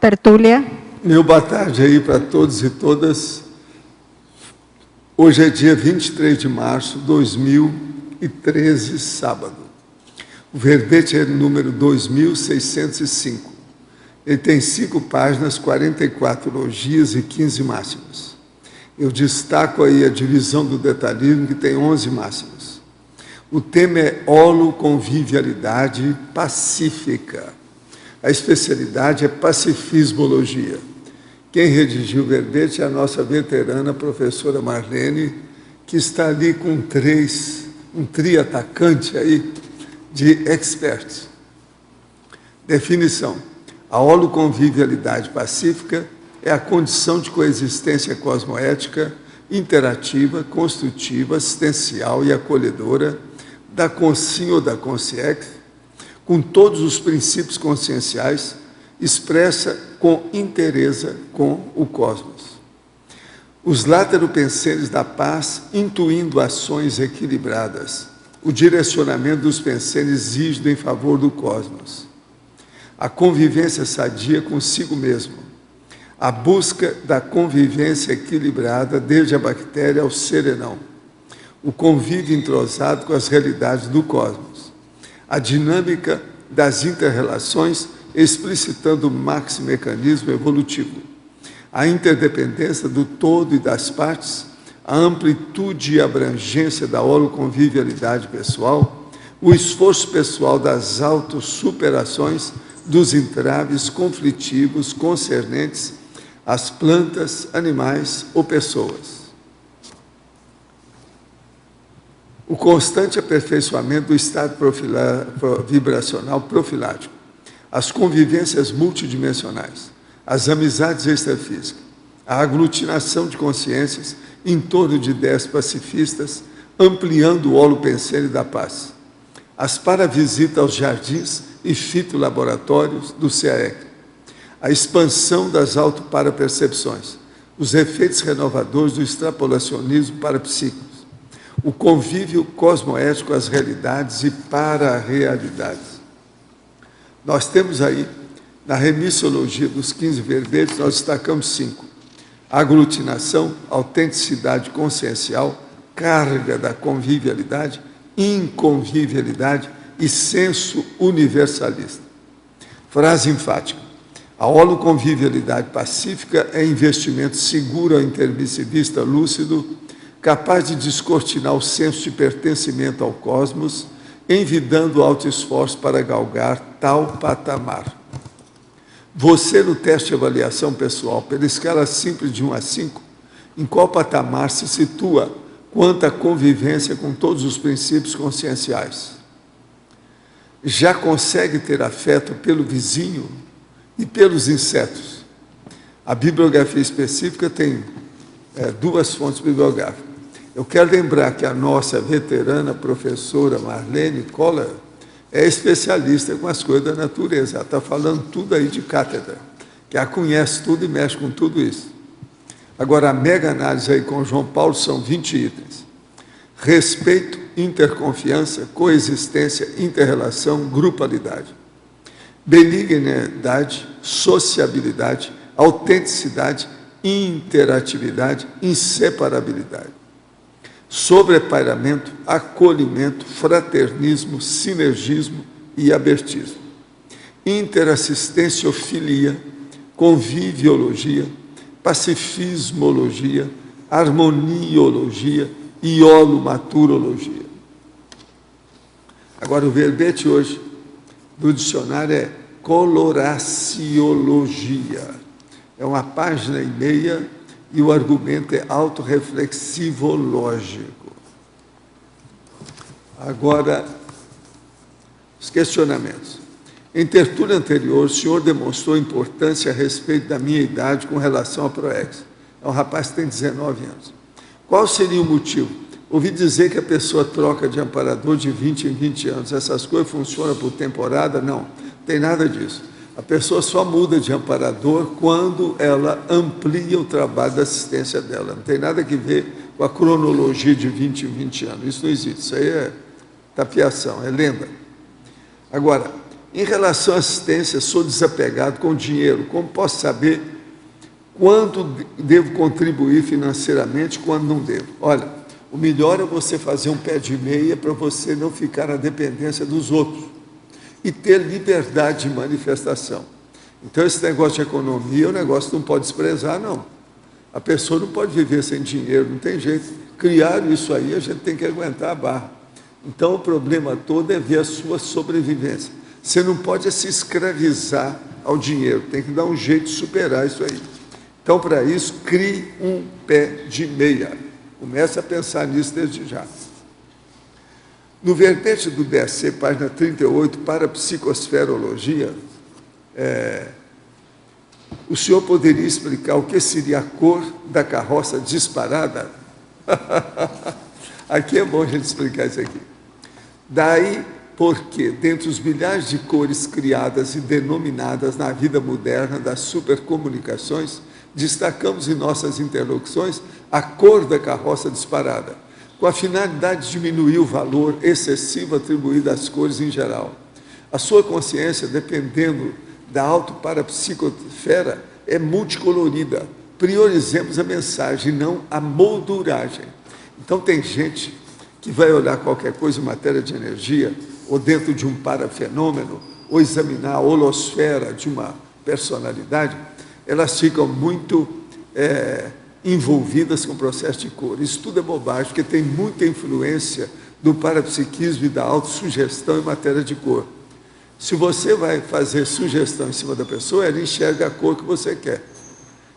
tertúlia. Meu boa tarde aí para todos e todas. Hoje é dia 23 de março de 2013, sábado. O verbete é número 2605. Ele tem 5 páginas, 44 elogios e 15 máximas. Eu destaco aí a divisão do detalhismo, que tem 11 máximas. O tema é holoconvivialidade pacífica. A especialidade é pacifismologia. Quem redigiu o verbete é a nossa veterana professora Marlene, que está ali com um trio atacante aí de experts. Definição: a holoconvivialidade pacífica é a condição de coexistência cosmoética, interativa, construtiva, assistencial e acolhedora da consciência ou da consciência, com todos os princípios conscienciais, expressa com inteireza com o cosmos. Os láteropenseres da paz, intuindo ações equilibradas, o direcionamento dos penseres rígido em favor do cosmos, a convivência sadia consigo mesmo, a busca da convivência equilibrada desde a bactéria ao serenão, o convívio entrosado com as realidades do cosmos, a dinâmica das inter-relações explicitando o maximecanismo evolutivo, a interdependência do todo e das partes, a amplitude e abrangência da holoconvivialidade pessoal, o esforço pessoal das autossuperações dos entraves conflitivos concernentes às plantas, animais ou pessoas. O constante aperfeiçoamento do estado vibracional profilático, as convivências multidimensionais, as amizades extrafísicas, a aglutinação de consciências em torno de ideias pacifistas, ampliando o holopensene da paz, as paravisitas aos jardins e fitolaboratórios do CAEC, a expansão das autoparapercepções, os efeitos renovadores do extrapolacionismo parapsíquico, o convívio cosmoético às realidades e para-realidades. Nós temos aí, na remissiologia dos 15 verbetes, nós destacamos 5. Aglutinação, autenticidade consciencial, carga da convivialidade, inconvivialidade e senso universalista. Frase enfática: a holoconvivialidade pacífica é investimento seguro ao intermissivista lúcido, capaz de descortinar o senso de pertencimento ao cosmos, envidando alto esforço para galgar tal patamar. Você, no teste de avaliação pessoal, pela escala simples de 1 a 5, em qual patamar se situa quanto à convivência com todos os princípios conscienciais? Já consegue ter afeto pelo vizinho e pelos insetos? A bibliografia específica tem 2 fontes bibliográficas. Eu quero lembrar que a nossa veterana professora Marlene Koller é especialista com as coisas da natureza. Ela está falando tudo aí de cátedra, que ela conhece tudo e mexe com tudo isso. Agora, a mega análise aí com João Paulo são 20 itens. Respeito, interconfiança, coexistência, interrelação, grupalidade. Benignidade, sociabilidade, autenticidade, interatividade, inseparabilidade. Sobrepairamento, acolhimento, fraternismo, sinergismo e abertismo. Interassistenciofilia, conviviologia, pacifismologia, harmoniologia e holomaturologia. Agora, o verbete hoje do dicionário é coloraciologia. É 1,5 página e o argumento é autorreflexivo-lógico. Agora, os questionamentos. Em tertúlia anterior, o senhor demonstrou importância a respeito da minha idade com relação à PROEX. É um rapaz que tem 19 anos. Qual seria o motivo? Ouvi dizer que a pessoa troca de amparador de 20 em 20 anos. Essas coisas funcionam por temporada? Não, não tem nada disso. A pessoa só muda de amparador quando ela amplia o trabalho da assistência dela. Não tem nada a ver com a cronologia de 20 em 20 anos. Isso não existe. Isso aí é tapiação, é lenda. Agora, Em relação à assistência, sou desapegado com o dinheiro. Como posso saber quando devo contribuir financeiramente, quando não devo? Olha, o melhor é você fazer um pé de meia para você não ficar na dependência dos outros e ter liberdade de manifestação. Então, esse negócio de economia é um negócio que não pode desprezar, não. A pessoa não pode viver sem dinheiro, não tem jeito. Criaram isso aí, a gente tem que aguentar a barra. Então, o problema todo é ver a sua sobrevivência. Você não pode se escravizar ao dinheiro, tem que dar um jeito de superar isso aí. Então, para isso, crie um pé de meia. Comece a pensar nisso desde já. No verbete do DSC, página 38, para a psicosferologia, o senhor poderia explicar o que seria a cor da carroça disparada? Aqui é bom a gente explicar isso aqui. Daí, porque, dentre os milhares de cores criadas e denominadas na vida moderna das supercomunicações, destacamos em nossas interlocuções a cor da carroça disparada, com a finalidade de diminuir o valor excessivo atribuído às cores em geral. A sua consciência, dependendo da autoparapsicosfera, é multicolorida. Priorizemos a mensagem, não a molduragem. Então, tem gente que vai olhar qualquer coisa em matéria de energia, ou dentro de um parafenômeno, ou examinar a holosfera de uma personalidade, elas ficam muito envolvidas com o processo de cor. Isso tudo é bobagem, porque tem muita influência do parapsiquismo e da autossugestão em matéria de cor. Se você vai fazer sugestão em cima da pessoa, ela enxerga a cor que você quer.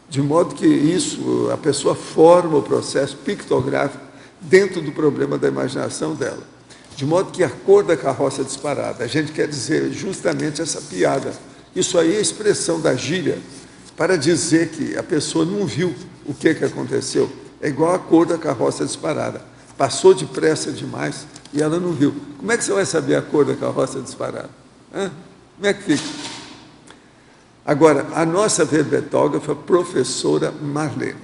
De modo que isso, a pessoa forma o processo pictográfico dentro do problema da imaginação dela. De modo que a cor da carroça disparada, a gente quer dizer justamente essa piada. Isso aí é a expressão da gíria para dizer que a pessoa não viu o que aconteceu. É igual a cor da carroça disparada. Passou depressa demais e ela não viu. Como é que você vai saber a cor da carroça disparada? Como é que fica? Agora, a nossa verbetógrafa, professora Marlene.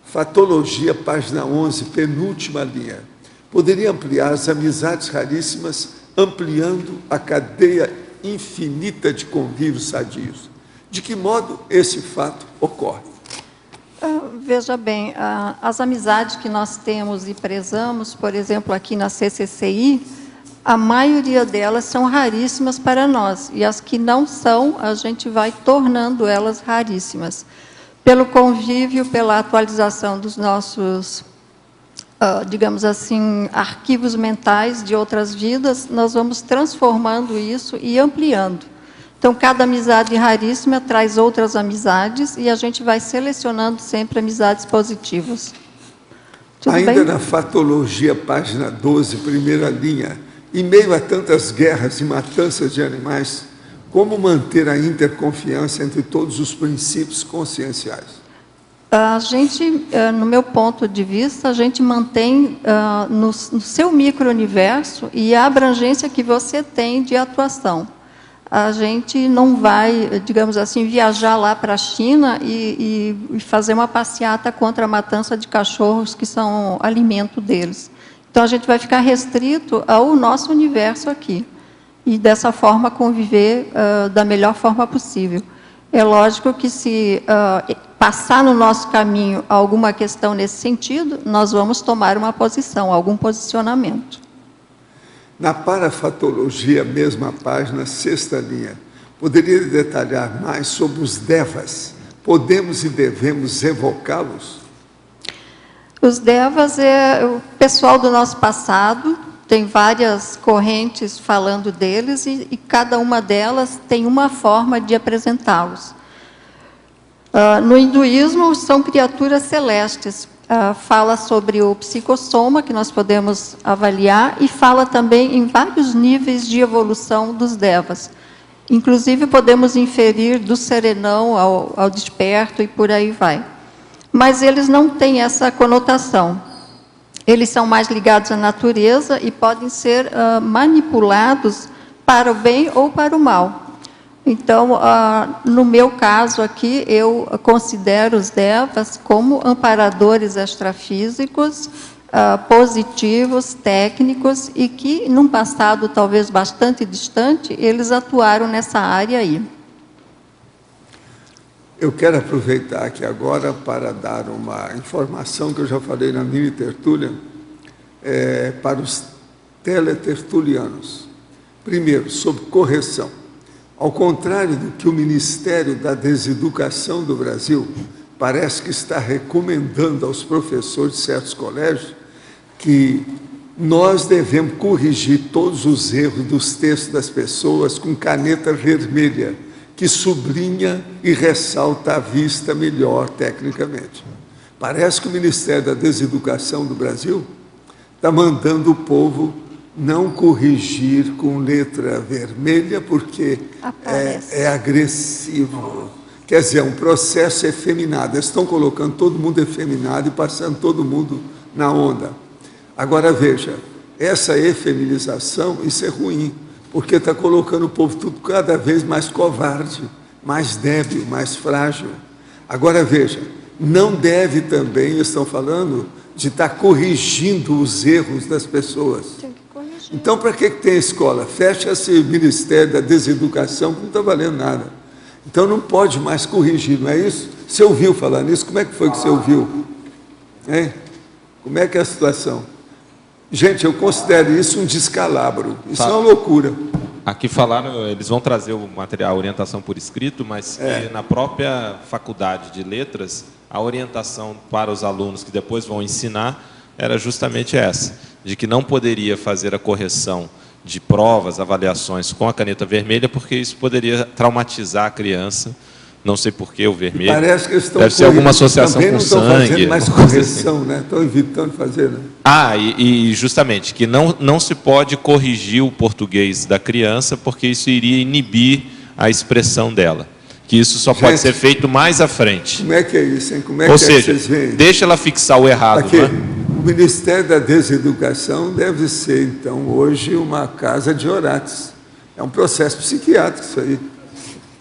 Fatologia, página 11, penúltima linha. Poderia ampliar as amizades raríssimas, ampliando a cadeia infinita de convívios sadios. De que modo esse fato ocorre? Veja bem, as amizades que nós temos e prezamos, por exemplo, aqui na CCCI, a maioria delas são raríssimas para nós, e as que não são, a gente vai tornando elas raríssimas. Pelo convívio, pela atualização dos nossos, digamos assim, arquivos mentais de outras vidas, nós vamos transformando isso e ampliando. Então, cada amizade raríssima traz outras amizades e a gente vai selecionando sempre amizades positivas. Tudo Ainda bem? Na fatologia, página 12, primeira linha, em meio a tantas guerras e matanças de animais, como manter a interconfiança entre todos os princípios conscienciais? A gente, no meu ponto de vista, a gente mantém no seu micro-universo e a abrangência que você tem de atuação. A gente não vai, digamos assim, viajar lá para a China e fazer uma passeata contra a matança de cachorros que são alimento deles. Então, a gente vai ficar restrito ao nosso universo aqui. E, dessa forma, conviver da melhor forma possível. É lógico que, se passar no nosso caminho alguma questão nesse sentido, nós vamos tomar uma posição, algum posicionamento. Na parafatologia, mesma página, sexta linha, poderia detalhar mais sobre os devas? Podemos e devemos evocá-los? Os devas é o pessoal do nosso passado, tem várias correntes falando deles e cada uma delas tem uma forma de apresentá-los. No hinduísmo, são criaturas celestes. Fala sobre o psicossoma, que nós podemos avaliar, e fala também em vários níveis de evolução dos devas. Inclusive, podemos inferir do serenão ao desperto e por aí vai. Mas eles não têm essa conotação. Eles são mais ligados à natureza e podem ser manipulados para o bem ou para o mal. Então, no meu caso aqui, eu considero os devas como amparadores extrafísicos, positivos, técnicos, e que, num passado talvez bastante distante, eles atuaram nessa área aí. Eu quero aproveitar aqui agora para dar uma informação que eu já falei na mini tertúlia para os teletertulianos. Primeiro, sobre correção. Ao contrário do que o Ministério da Deseducação do Brasil parece que está recomendando aos professores de certos colégios, que nós devemos corrigir todos os erros dos textos das pessoas com caneta vermelha, que sublinha e ressalta a vista melhor tecnicamente. Parece que o Ministério da Deseducação do Brasil está mandando o povo não corrigir com letra vermelha, porque é agressivo. Quer dizer, é um processo efeminado. Eles estão colocando todo mundo efeminado e passando todo mundo na onda. Agora, veja, essa efeminização, isso é ruim, porque está colocando o povo tudo cada vez mais covarde, mais débil, mais frágil. Agora, veja, não deve também, estão falando, de estar corrigindo os erros das pessoas. Então, para que tem escola? Fecha esse Ministério da Deseducação, que não está valendo nada. Então, não pode mais corrigir, não é isso? Você ouviu falar nisso? Como é que foi que você ouviu? Hein? Como é que é a situação? Gente, eu considero isso um descalabro. Isso é uma loucura. Aqui falaram, eles vão trazer o material, a orientação por escrito, mas que na própria faculdade de letras, a orientação para os alunos que depois vão ensinar era justamente essa, de que não poderia fazer a correção de provas, avaliações com a caneta vermelha, porque isso poderia traumatizar a criança. Não sei por que o vermelho. Parece que eles estão deve ser alguma associação com sangue. Não estão fazendo mais correção, né? Estão evitando fazer, né? E justamente, que não se pode corrigir o português da criança, porque isso iria inibir a expressão dela. Que isso só pode ser feito mais à frente. Como é que é isso, hein? Como é Ou que seja, vocês veem? deixa ela fixar o errado. Aqui, né? o Ministério da Deseducação deve ser, então, hoje uma casa de orates. É um processo psiquiátrico isso aí.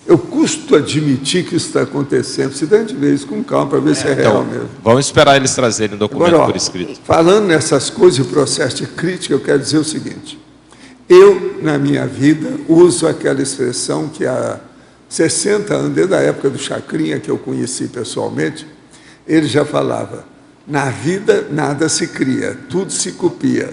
Eu custo admitir que isso está acontecendo. Se dá de vez com calma para ver se é real mesmo. Vamos esperar eles trazerem o documento Agora, por escrito. Falando nessas coisas e processo de crítica, eu quero dizer o seguinte. Eu, na minha vida, uso aquela expressão que há 60 anos, desde a época do Chacrinha, que eu conheci pessoalmente, ele já falava, na vida nada se cria, tudo se copia.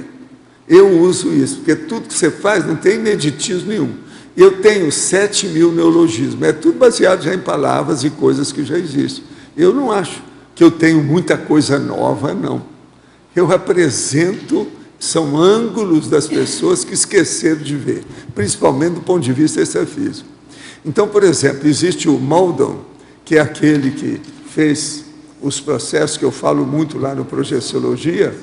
Eu uso isso, porque tudo que você faz não tem ineditismo nenhum. Eu tenho 7.000 neologismos, é tudo baseado já em palavras e coisas que já existem. Eu não acho que eu tenho muita coisa nova, não. Eu apresento, são ângulos das pessoas que esqueceram de ver, principalmente do ponto de vista extrafísico. Então, por exemplo, existe o Maldon, que é aquele que fez os processos que eu falo muito lá no Projeciologia,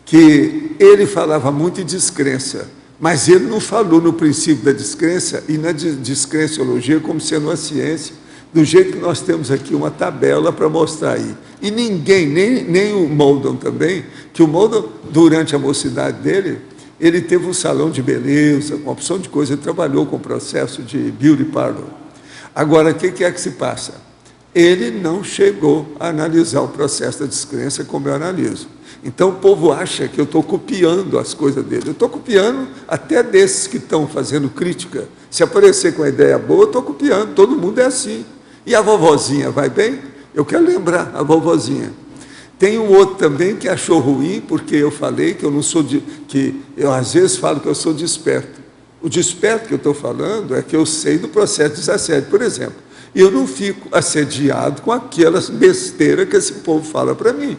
que ele falava muito em descrença, mas ele não falou no princípio da descrença e na descrenciologia como sendo uma ciência, do jeito que nós temos aqui uma tabela para mostrar aí. E ninguém, nem o Maldon também, que o Maldon, durante a mocidade dele, ele teve um salão de beleza, uma opção de coisa, ele trabalhou com o processo de beauty parlor. Agora, o que é que se passa? Ele não chegou a analisar o processo da descrença como eu analiso. Então, o povo acha que eu estou copiando as coisas dele. Eu estou copiando até desses que estão fazendo crítica. Se aparecer com uma ideia boa, eu estou copiando. Todo mundo é assim. E a vovozinha vai bem? Eu quero lembrar a vovozinha. Tem um outro também que achou ruim, porque eu falei que eu não sou que eu às vezes falo que eu sou desperto. O desperto que eu estou falando é que eu sei do processo de assédio, por exemplo. E eu não fico assediado com aquelas besteiras que esse povo fala para mim.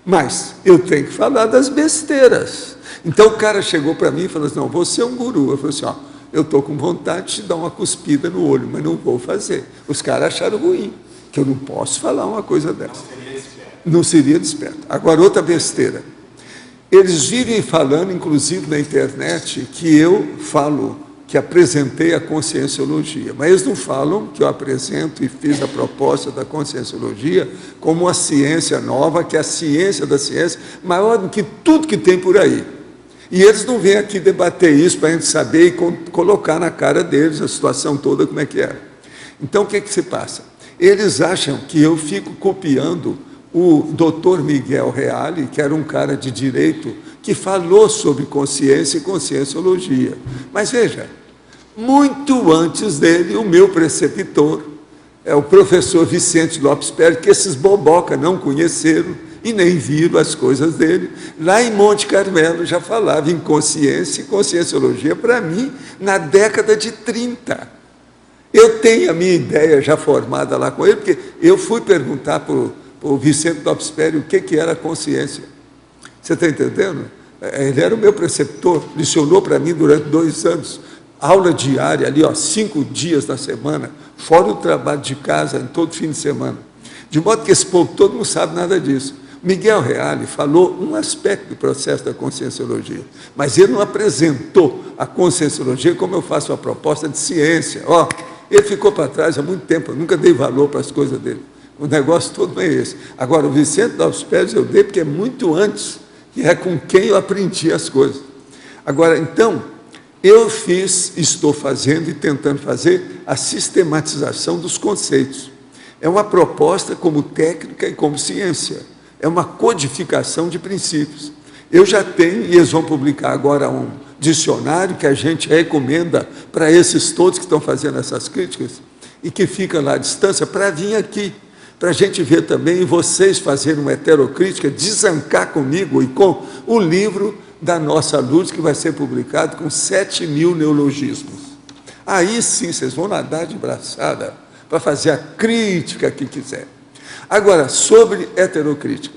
Mas eu tenho que falar das besteiras. Então o cara chegou para mim e falou assim, não, você é um guru. Eu falei assim, ó, eu estou com vontade de te dar uma cuspida no olho, mas não vou fazer. Os caras acharam ruim, que eu não posso falar uma coisa dessa. Não seria desperto. Agora, outra besteira. Eles vivem falando, inclusive na internet, que eu falo, que apresentei a conscienciologia, mas eles não falam que eu apresento e fiz a proposta da conscienciologia como uma ciência nova, que é a ciência da ciência, maior do que tudo que tem por aí. E eles não vêm aqui debater isso para a gente saber e colocar na cara deles a situação toda como é que é. Então, o que se passa? Eles acham que eu fico copiando o doutor Miguel Reale, que era um cara de direito, que falou sobre consciência e conscienciologia. Mas veja, muito antes dele, o meu preceptor, é o professor Vicente Lopes Pérez, que esses boboca não conheceram e nem viram as coisas dele, lá em Monte Carmelo já falava em consciência e conscienciologia, para mim, na década de 30. Eu tenho a minha ideia já formada lá com ele, porque eu fui perguntar para o Vicente Lopes Pérez o que era consciência. Você está entendendo? Ele era o meu preceptor, lecionou para mim durante 2 anos, aula diária ali, 5 dias na semana, fora o trabalho de casa, em todo fim de semana. De modo que esse povo todo não sabe nada disso. Miguel Reale falou um aspecto do processo da conscienciologia, mas ele não apresentou a conscienciologia como eu faço a proposta de ciência. Ele ficou para trás há muito tempo, eu nunca dei valor para as coisas dele. O negócio todo não é esse. Agora, o Vicente Lopes Pérez eu dei porque é muito antes, e é com quem eu aprendi as coisas. Agora, então, eu estou fazendo e tentando fazer a sistematização dos conceitos. É uma proposta como técnica e como ciência. É uma codificação de princípios. Eu já tenho, e eles vão publicar agora um dicionário que a gente recomenda para esses todos que estão fazendo essas críticas e que fica lá à distância, para vir aqui, para a gente ver também, e vocês fazerem uma heterocrítica, desancar comigo e com o livro da nossa Lourdes, que vai ser publicado com 7.000 neologismos. Aí sim, vocês vão nadar de braçada para fazer a crítica que quiser. Agora, sobre heterocrítica.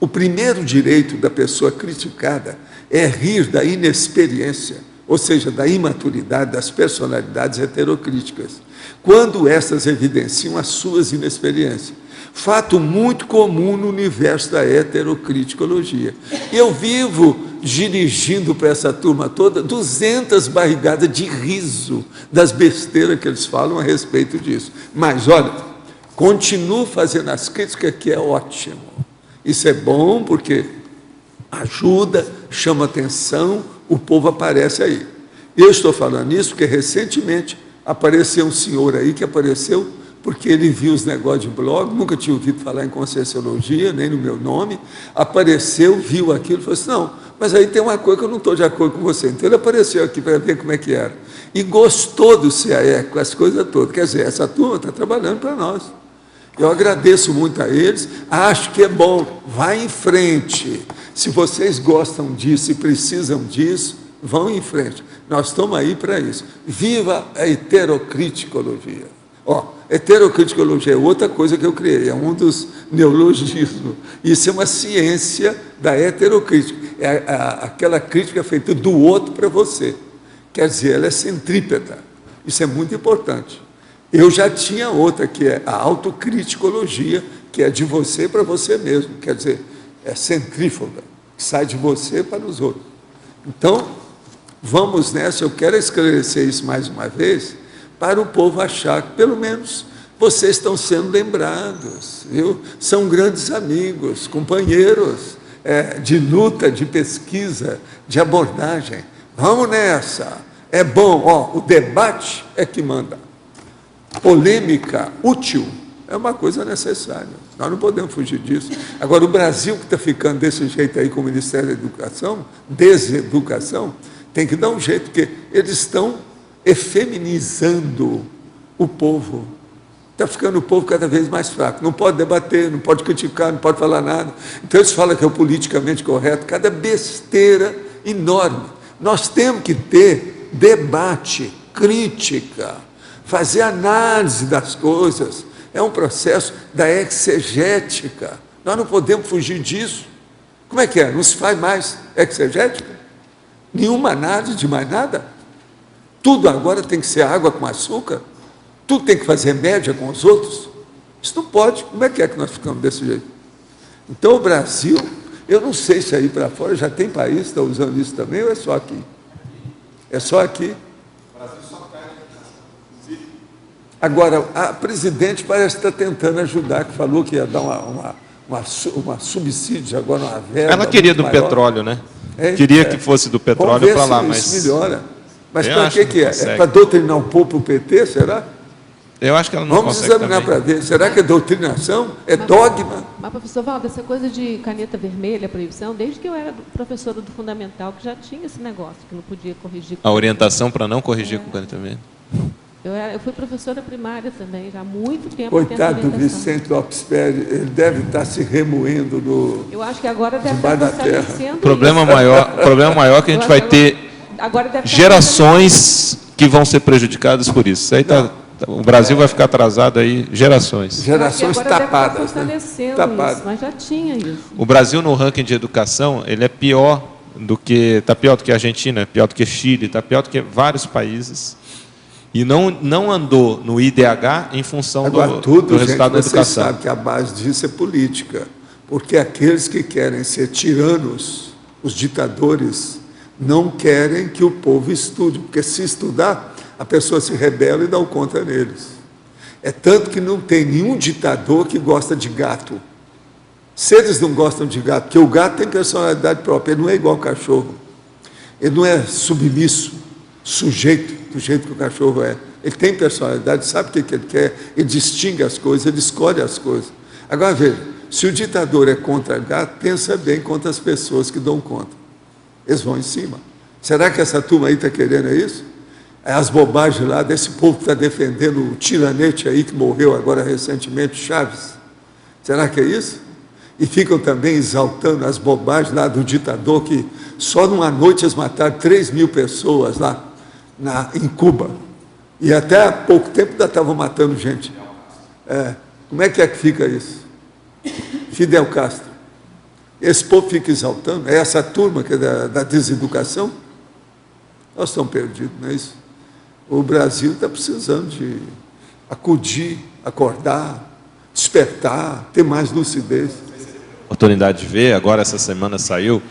O primeiro direito da pessoa criticada é rir da inexperiência, ou seja, da imaturidade das personalidades heterocríticas, quando estas evidenciam as suas inexperiências. Fato muito comum no universo da heterocriticologia. Eu vivo dirigindo para essa turma toda 200 barrigadas de riso das besteiras que eles falam a respeito disso. Mas, olha, continuo fazendo as críticas, que é ótimo. Isso é bom porque ajuda, chama atenção, o povo aparece aí. Eu estou falando isso porque recentemente apareceu um senhor aí que apareceu porque ele viu os negócios de blog, nunca tinha ouvido falar em conscienciologia, nem no meu nome, apareceu, viu aquilo e falou assim, não, mas aí tem uma coisa que eu não estou de acordo com você. Então ele apareceu aqui para ver como é que era. E gostou do CAE, com as coisas todas. Quer dizer, essa turma está trabalhando para nós. Eu agradeço muito a eles, acho que é bom, vai em frente. Se vocês gostam disso e precisam disso, vão em frente. Nós estamos aí para isso. Viva a heterocriticologia. Heterocriticologia é outra coisa que eu criei, é um dos neologismos. Isso é uma ciência da heterocrítica. É aquela crítica feita do outro para você. Quer dizer, ela é centrípeta. Isso é muito importante. Eu já tinha outra, que é a autocriticologia, que é de você para você mesmo, quer dizer, é centrífuga, que sai de você para os outros. Então, vamos nessa, eu quero esclarecer isso mais uma vez, para o povo achar que, pelo menos, vocês estão sendo lembrados, viu? São grandes amigos, companheiros de luta, de pesquisa, de abordagem. Vamos nessa, é bom, o debate é que manda. Polêmica útil é uma coisa necessária. Nós não podemos fugir disso. Agora, o Brasil que está ficando desse jeito aí com o Ministério da Educação, deseducação, tem que dar um jeito, porque eles estão efeminizando o povo. Está ficando o povo cada vez mais fraco. Não pode debater, não pode criticar, não pode falar nada. Então, eles falam que é o politicamente correto. Cada besteira enorme. Nós temos que ter debate, crítica, fazer análise das coisas, é um processo da exegética. Nós não podemos fugir disso. Como é que é? Não se faz mais exegética? Nenhuma análise de mais nada? Tudo agora tem que ser água com açúcar? Tudo tem que fazer média com os outros? Isso não pode. Como é que nós ficamos desse jeito? Então, o Brasil, eu não sei se aí para fora já tem país que está usando isso também, ou é só aqui? É só aqui. Agora, a presidente parece estar tentando ajudar, que falou que ia dar uma subsídio, agora uma verba. Ela queria do maior. Petróleo, né? Queria que fosse do petróleo para lá, mas... Isso melhora. Mas Eu para acho que que é? consegue. É para doutrinar um pouco o PT, será? Eu acho que ela não Vamos consegue examinar também. para ver. Será que é doutrinação? É dogma? Mas, professor Valdo, essa coisa de caneta vermelha, proibição, desde que eu era professora do Fundamental, que já tinha esse negócio, que não podia corrigir. A orientação para não corrigir com caneta vermelha. Eu fui professora primária também, já há muito tempo. Coitado do Vicente Lopes Pérez, ele deve estar se remoendo no... Eu acho que agora deve Debaixo estar da terra. fortalecendo Problema maior que a Eu gente acho vai que ter agora deve estar gerações que vão ser prejudicadas por isso. Isso aí o Brasil vai ficar atrasado aí gerações. Gerações Eu acho que agora tapadas. deve estar fortalecendo Tapadas. isso, mas já tinha isso. O Brasil no ranking de educação, ele é pior do que, está pior do que a Argentina, pior do que Chile, está pior do que vários países. E não andou no IDH em função Agora, do tudo, gente, resultado da vocês educação. sabem que a base disso é política. Porque aqueles que querem ser tiranos, os ditadores, não querem que o povo estude. Porque se estudar, a pessoa se rebela e dá conta neles. É tanto que não tem nenhum ditador que gosta de gato. Se eles não gostam de gato, porque o gato tem personalidade própria, ele não é igual ao cachorro. Ele não é submisso, sujeito, do jeito que o cachorro é. Ele tem personalidade, sabe o que ele quer, ele distingue as coisas, ele escolhe as coisas. Agora, veja, se o ditador é contra gato, pensa bem contra as pessoas que dão conta. Eles vão em cima. Será que essa turma aí está querendo isso? As bobagens lá desse povo que está defendendo o tiranete aí que morreu agora recentemente, Chaves. Será que é isso? E ficam também exaltando as bobagens lá do ditador que só numa noite eles mataram 3.000 pessoas lá em Cuba. E até há pouco tempo ainda estavam matando gente. Como é que fica isso? Fidel Castro. Esse povo fica exaltando. É essa turma que é da deseducação? Nós estamos perdidos, não é isso? O Brasil está precisando de acudir, acordar, despertar, ter mais lucidez. Oportunidade de ver, agora essa semana saiu,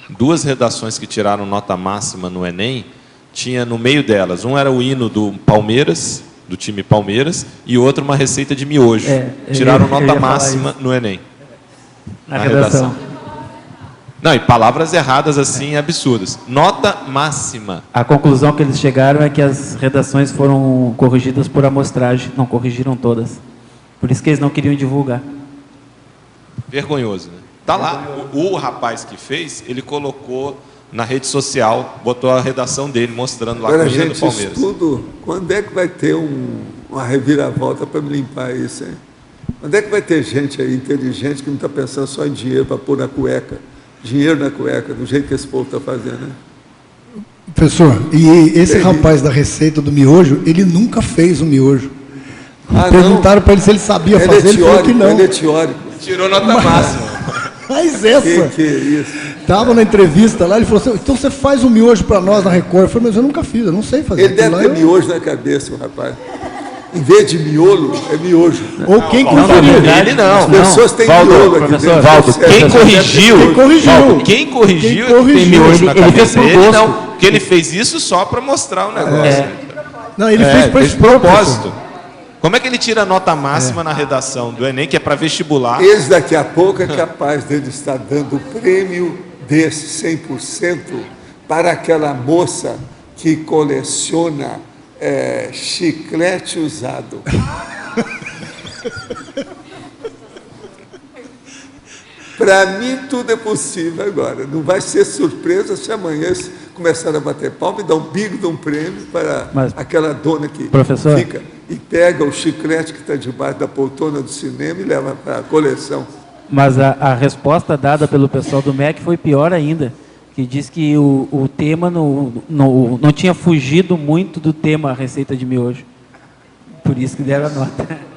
2 redações que tiraram nota máxima no Enem, tinha no meio delas, um era o hino do Palmeiras, do time Palmeiras, e outro uma receita de miojo. Tiraram nota máxima no Enem. Na redação. Não, e palavras erradas assim, absurdas. Nota máxima. A conclusão que eles chegaram é que as redações foram corrigidas por amostragem, não corrigiram todas. Por isso que eles não queriam divulgar. Vergonhoso, né? Tá lá, o rapaz que fez, ele colocou na rede social, botou a redação dele, mostrando lá Agora, com o hino do gente, Palmeiras. isso tudo, quando é que vai ter uma reviravolta para me limpar isso, hein? Quando é que vai ter gente aí inteligente que não está pensando só em dinheiro para pôr na cueca? Dinheiro na cueca, do jeito que esse povo está fazendo, né? Professor, e esse rapaz da receita do miojo, ele nunca fez o miojo. Perguntaram para ele se ele sabia fazer, ele falou que não. Ele é teórico. Tirou nota máxima. Mas essa. Que é isso? Estava na entrevista lá, ele falou assim, então você faz o miojo para nós na Record. Eu falei, mas eu nunca fiz, eu não sei fazer. Ele deve ter miojo na cabeça, o rapaz. Em vez de miolo, é miojo. Ou quem na corrigiu? verdade, Ele não. As pessoas têm Valdo, miolo aqui professor, dentro. Valdo, quem corrigiu, Quem corrigiu? Valdo, quem corrigiu, Quem corrigiu? tem miojo na Ele fez cabeça. por Ele gosto. não, porque ele fez isso só para mostrar o negócio. Não, ele fez para fez esse de propósito. Como é que ele tira a nota máxima na redação do Enem, que é para vestibular? Eles daqui a pouco é capaz dele estar dando o prêmio desse 100% para aquela moça que coleciona chiclete usado. Para mim, tudo é possível agora. Não vai ser surpresa se amanhã eles começarem a bater palma e dar um bico de um prêmio para aquela dona que Professor? fica e pega o chiclete que está debaixo da poltrona do cinema e leva para a coleção. Mas a resposta dada pelo pessoal do MEC foi pior ainda, que diz que o tema não tinha fugido muito do tema receita de miojo. Por isso que deram a nota.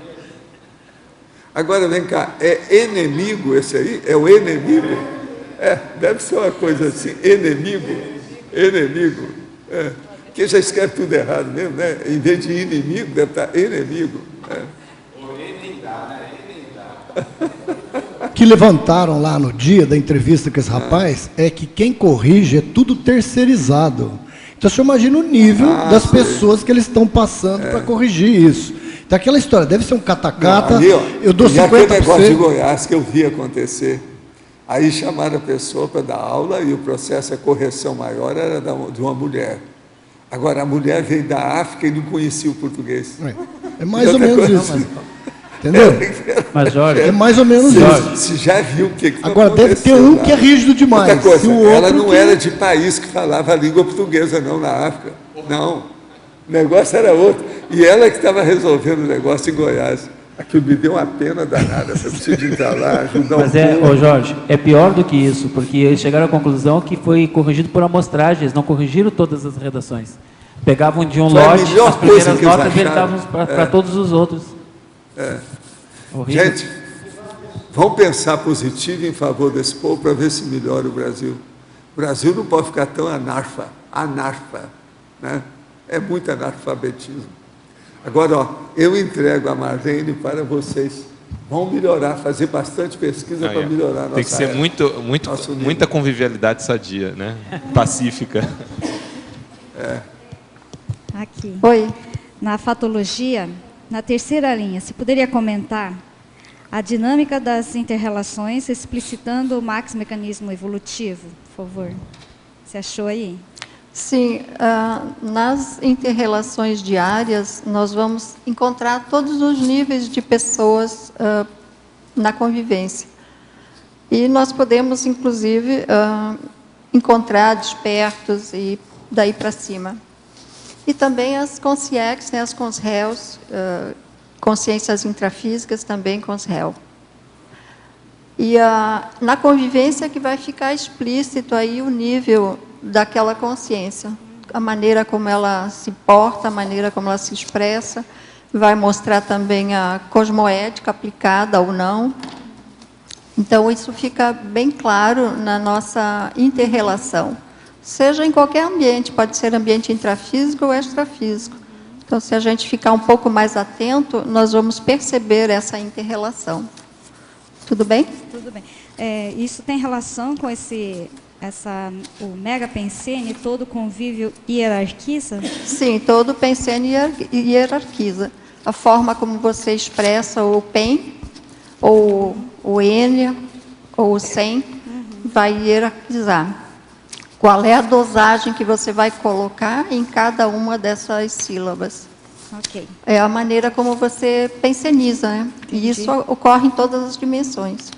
Agora, vem cá, é inimigo esse aí? É o inimigo? Deve ser uma coisa assim, inimigo. Porque já escreve tudo errado mesmo, né? Em vez de inimigo, deve estar inimigo. O que levantaram lá no dia da entrevista com esse rapaz é que quem corrige é tudo terceirizado. Então, você imagina o nível das pessoas que eles estão passando para corrigir isso. Então, aquela história, deve ser um catacata, eu dou 50%. E aquele negócio de Goiás que eu vi acontecer. Aí chamaram a pessoa para dar aula e o processo, a correção maior era de uma mulher. Agora, a mulher veio da África e não conhecia o português. É mais E ou outra menos coisa- isso. Entendeu? Mas, Jorge, É mais ou menos isso. Se já viu o que Agora, deve ter um que é rígido demais. Outra coisa, e o outro ela não que- era de país que falava a língua portuguesa, não, na África. Não. O negócio era outro. E ela que estava resolvendo o negócio em Goiás. Aquilo me deu uma pena danada. Você precisa entrar lá, ajudar mas ô Jorge, é pior do que isso, porque eles chegaram à conclusão que foi corrigido por amostragem, eles não corrigiram todas as redações. Pegavam de um Foi a lote, melhor as coisa primeiras que eles notas e acharam. davam para todos os outros. Horrível. Gente, vamos pensar positivo em favor desse povo para ver se melhora o Brasil. O Brasil não pode ficar tão anarfa, né? É muito analfabetismo. Agora, ó, eu entrego a Marlene para vocês. Vão melhorar, fazer bastante pesquisa para melhorar a nossa Tem que ser era. Nosso nível. muita convivialidade sadia, né? Pacífica. Aqui. Oi. Na fatologia, na terceira linha, você poderia comentar a dinâmica das interrelações, explicitando o mecanismo evolutivo, por favor? Você achou aí? Sim, nas interrelações diárias, nós vamos encontrar todos os níveis de pessoas na convivência. E nós podemos, inclusive, encontrar despertos e daí para cima. E também as consciências, né, as consréus, consciências intrafísicas também com os réus. E na convivência que vai ficar explícito aí o nível daquela consciência, a maneira como ela se porta, a maneira como ela se expressa, vai mostrar também a cosmoética aplicada ou não. Então, isso fica bem claro na nossa inter-relação, seja em qualquer ambiente, pode ser ambiente intrafísico ou extrafísico. Então, se a gente ficar um pouco mais atento, nós vamos perceber essa inter-relação. Tudo bem? Tudo bem. Isso tem relação com o mega pensene, todo convívio hierarquiza? Sim, todo pensene hierarquiza. A forma como você expressa o pen, ou o ene, ou o sem, vai hierarquizar. Qual é a dosagem que você vai colocar em cada uma dessas sílabas? Ok. É a maneira como você penseniza, né? E isso ocorre em todas as dimensões.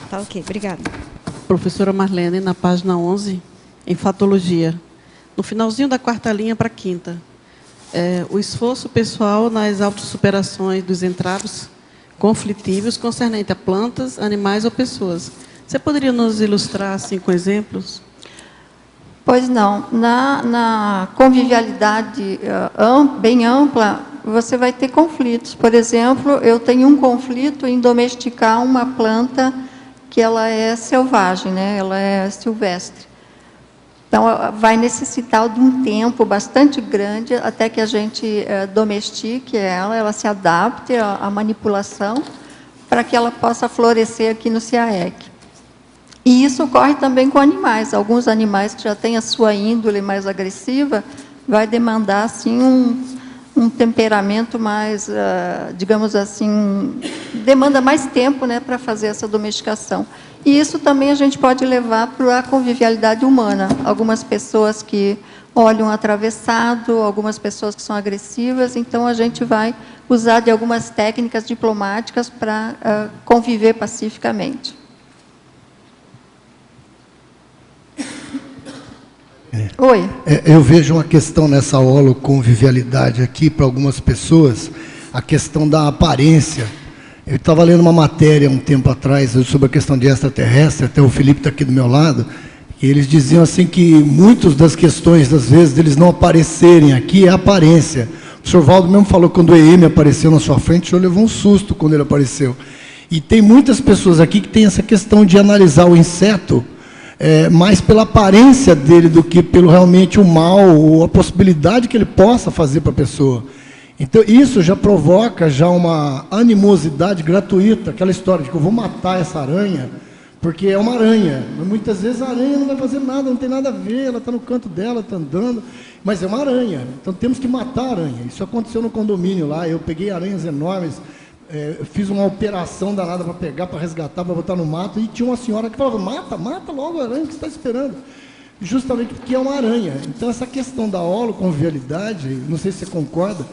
Tá ok, obrigada. Professora Marlene, na página 11, em fatologia, no finalzinho da quarta linha para a quinta, o esforço pessoal nas autossuperações dos entraves conflitivos concernente a plantas, animais ou pessoas. Você poderia nos ilustrar assim com exemplos? Pois não. Na convivialidade bem ampla, você vai ter conflitos. Por exemplo, eu tenho um conflito em domesticar uma planta que ela é selvagem, né? Ela é silvestre. Então, vai necessitar de um tempo bastante grande até que a gente domestique ela se adapte à manipulação para que ela possa florescer aqui no CIAEC. E isso ocorre também com animais. Alguns animais que já têm a sua índole mais agressiva, vai demandar, assim, um temperamento mais, digamos assim, demanda mais tempo, né, para fazer essa domesticação. E isso também a gente pode levar para a convivialidade humana. Algumas pessoas que olham atravessado, algumas pessoas que são agressivas, então a gente vai usar de algumas técnicas diplomáticas para conviver pacificamente. Oi. Eu vejo uma questão nessa holoconvivialidade aqui para algumas pessoas, a questão da aparência. Eu estava lendo uma matéria um tempo atrás sobre a questão de extraterrestre, até o Felipe está aqui do meu lado, e eles diziam assim que muitas das questões, às vezes, deles não aparecerem aqui é a aparência. O senhor Valdo mesmo falou que quando o EM apareceu na sua frente, o senhor levou um susto quando ele apareceu. E tem muitas pessoas aqui que têm essa questão de analisar o inseto mais pela aparência dele do que pelo realmente o mal ou a possibilidade que ele possa fazer para a pessoa. Então, isso já provoca uma animosidade gratuita, aquela história de que eu vou matar essa aranha, porque é uma aranha. Mas muitas vezes a aranha não vai fazer nada, não tem nada a ver, ela está no canto dela, está andando, mas é uma aranha. Então, temos que matar a aranha. Isso aconteceu no condomínio lá, eu peguei aranhas enormes, fiz uma operação danada para pegar, para resgatar, para botar no mato, e tinha uma senhora que falava, mata logo a aranha que você está esperando. Justamente porque é uma aranha. Então, essa questão da holoconvivialidade, não sei se você concorda,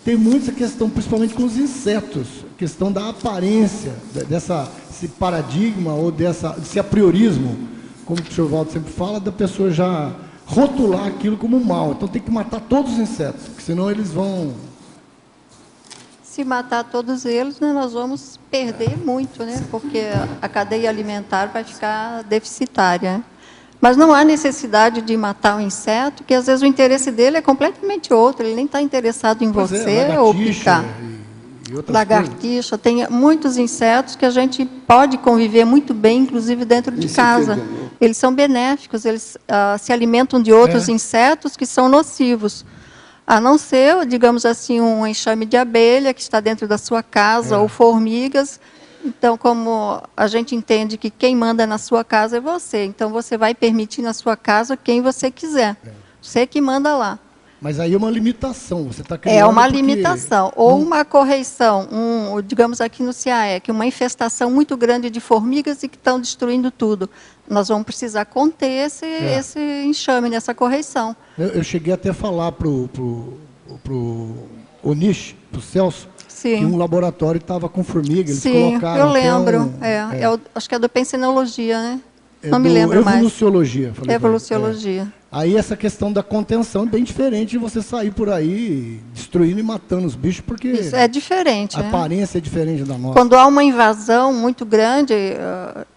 tem muita questão, principalmente com os insetos, questão da aparência, desse paradigma ou desse apriorismo, como o senhor Valdo sempre fala, da pessoa já rotular aquilo como mal. Então tem que matar todos os insetos, porque senão eles vão... Se matar todos eles, né, nós vamos perder muito, né? Porque a cadeia alimentar vai ficar deficitária. Mas não há necessidade de matar o inseto, que às vezes o interesse dele é completamente outro, ele nem está interessado em você ou picar. Lagartixa, tem muitos insetos que a gente pode conviver muito bem, inclusive dentro de casa. Eles são benéficos, eles se alimentam de outros insetos que são nocivos. A não ser, digamos assim, um enxame de abelha que está dentro da sua casa, ou formigas. Então, como a gente entende que quem manda na sua casa é você, então você vai permitir na sua casa quem você quiser. Você que manda lá. Mas aí é uma limitação, você está criando... É uma limitação, ou uma correção, digamos aqui no CAEC, uma infestação muito grande de formigas e que estão destruindo tudo. Nós vamos precisar conter esse enxame, nessa correção. Eu cheguei até a falar para o Onish, para o Celso, que um laboratório estava com formiga, eles colocaram... Eu lembro, acho que é do Pensinologia, né? Não me lembro mais. Evoluciologia. Evoluciologia. Aí essa questão da contenção é bem diferente de você sair por aí destruindo e matando os bichos, porque... Isso é diferente. A aparência é diferente da nossa. Quando há uma invasão muito grande,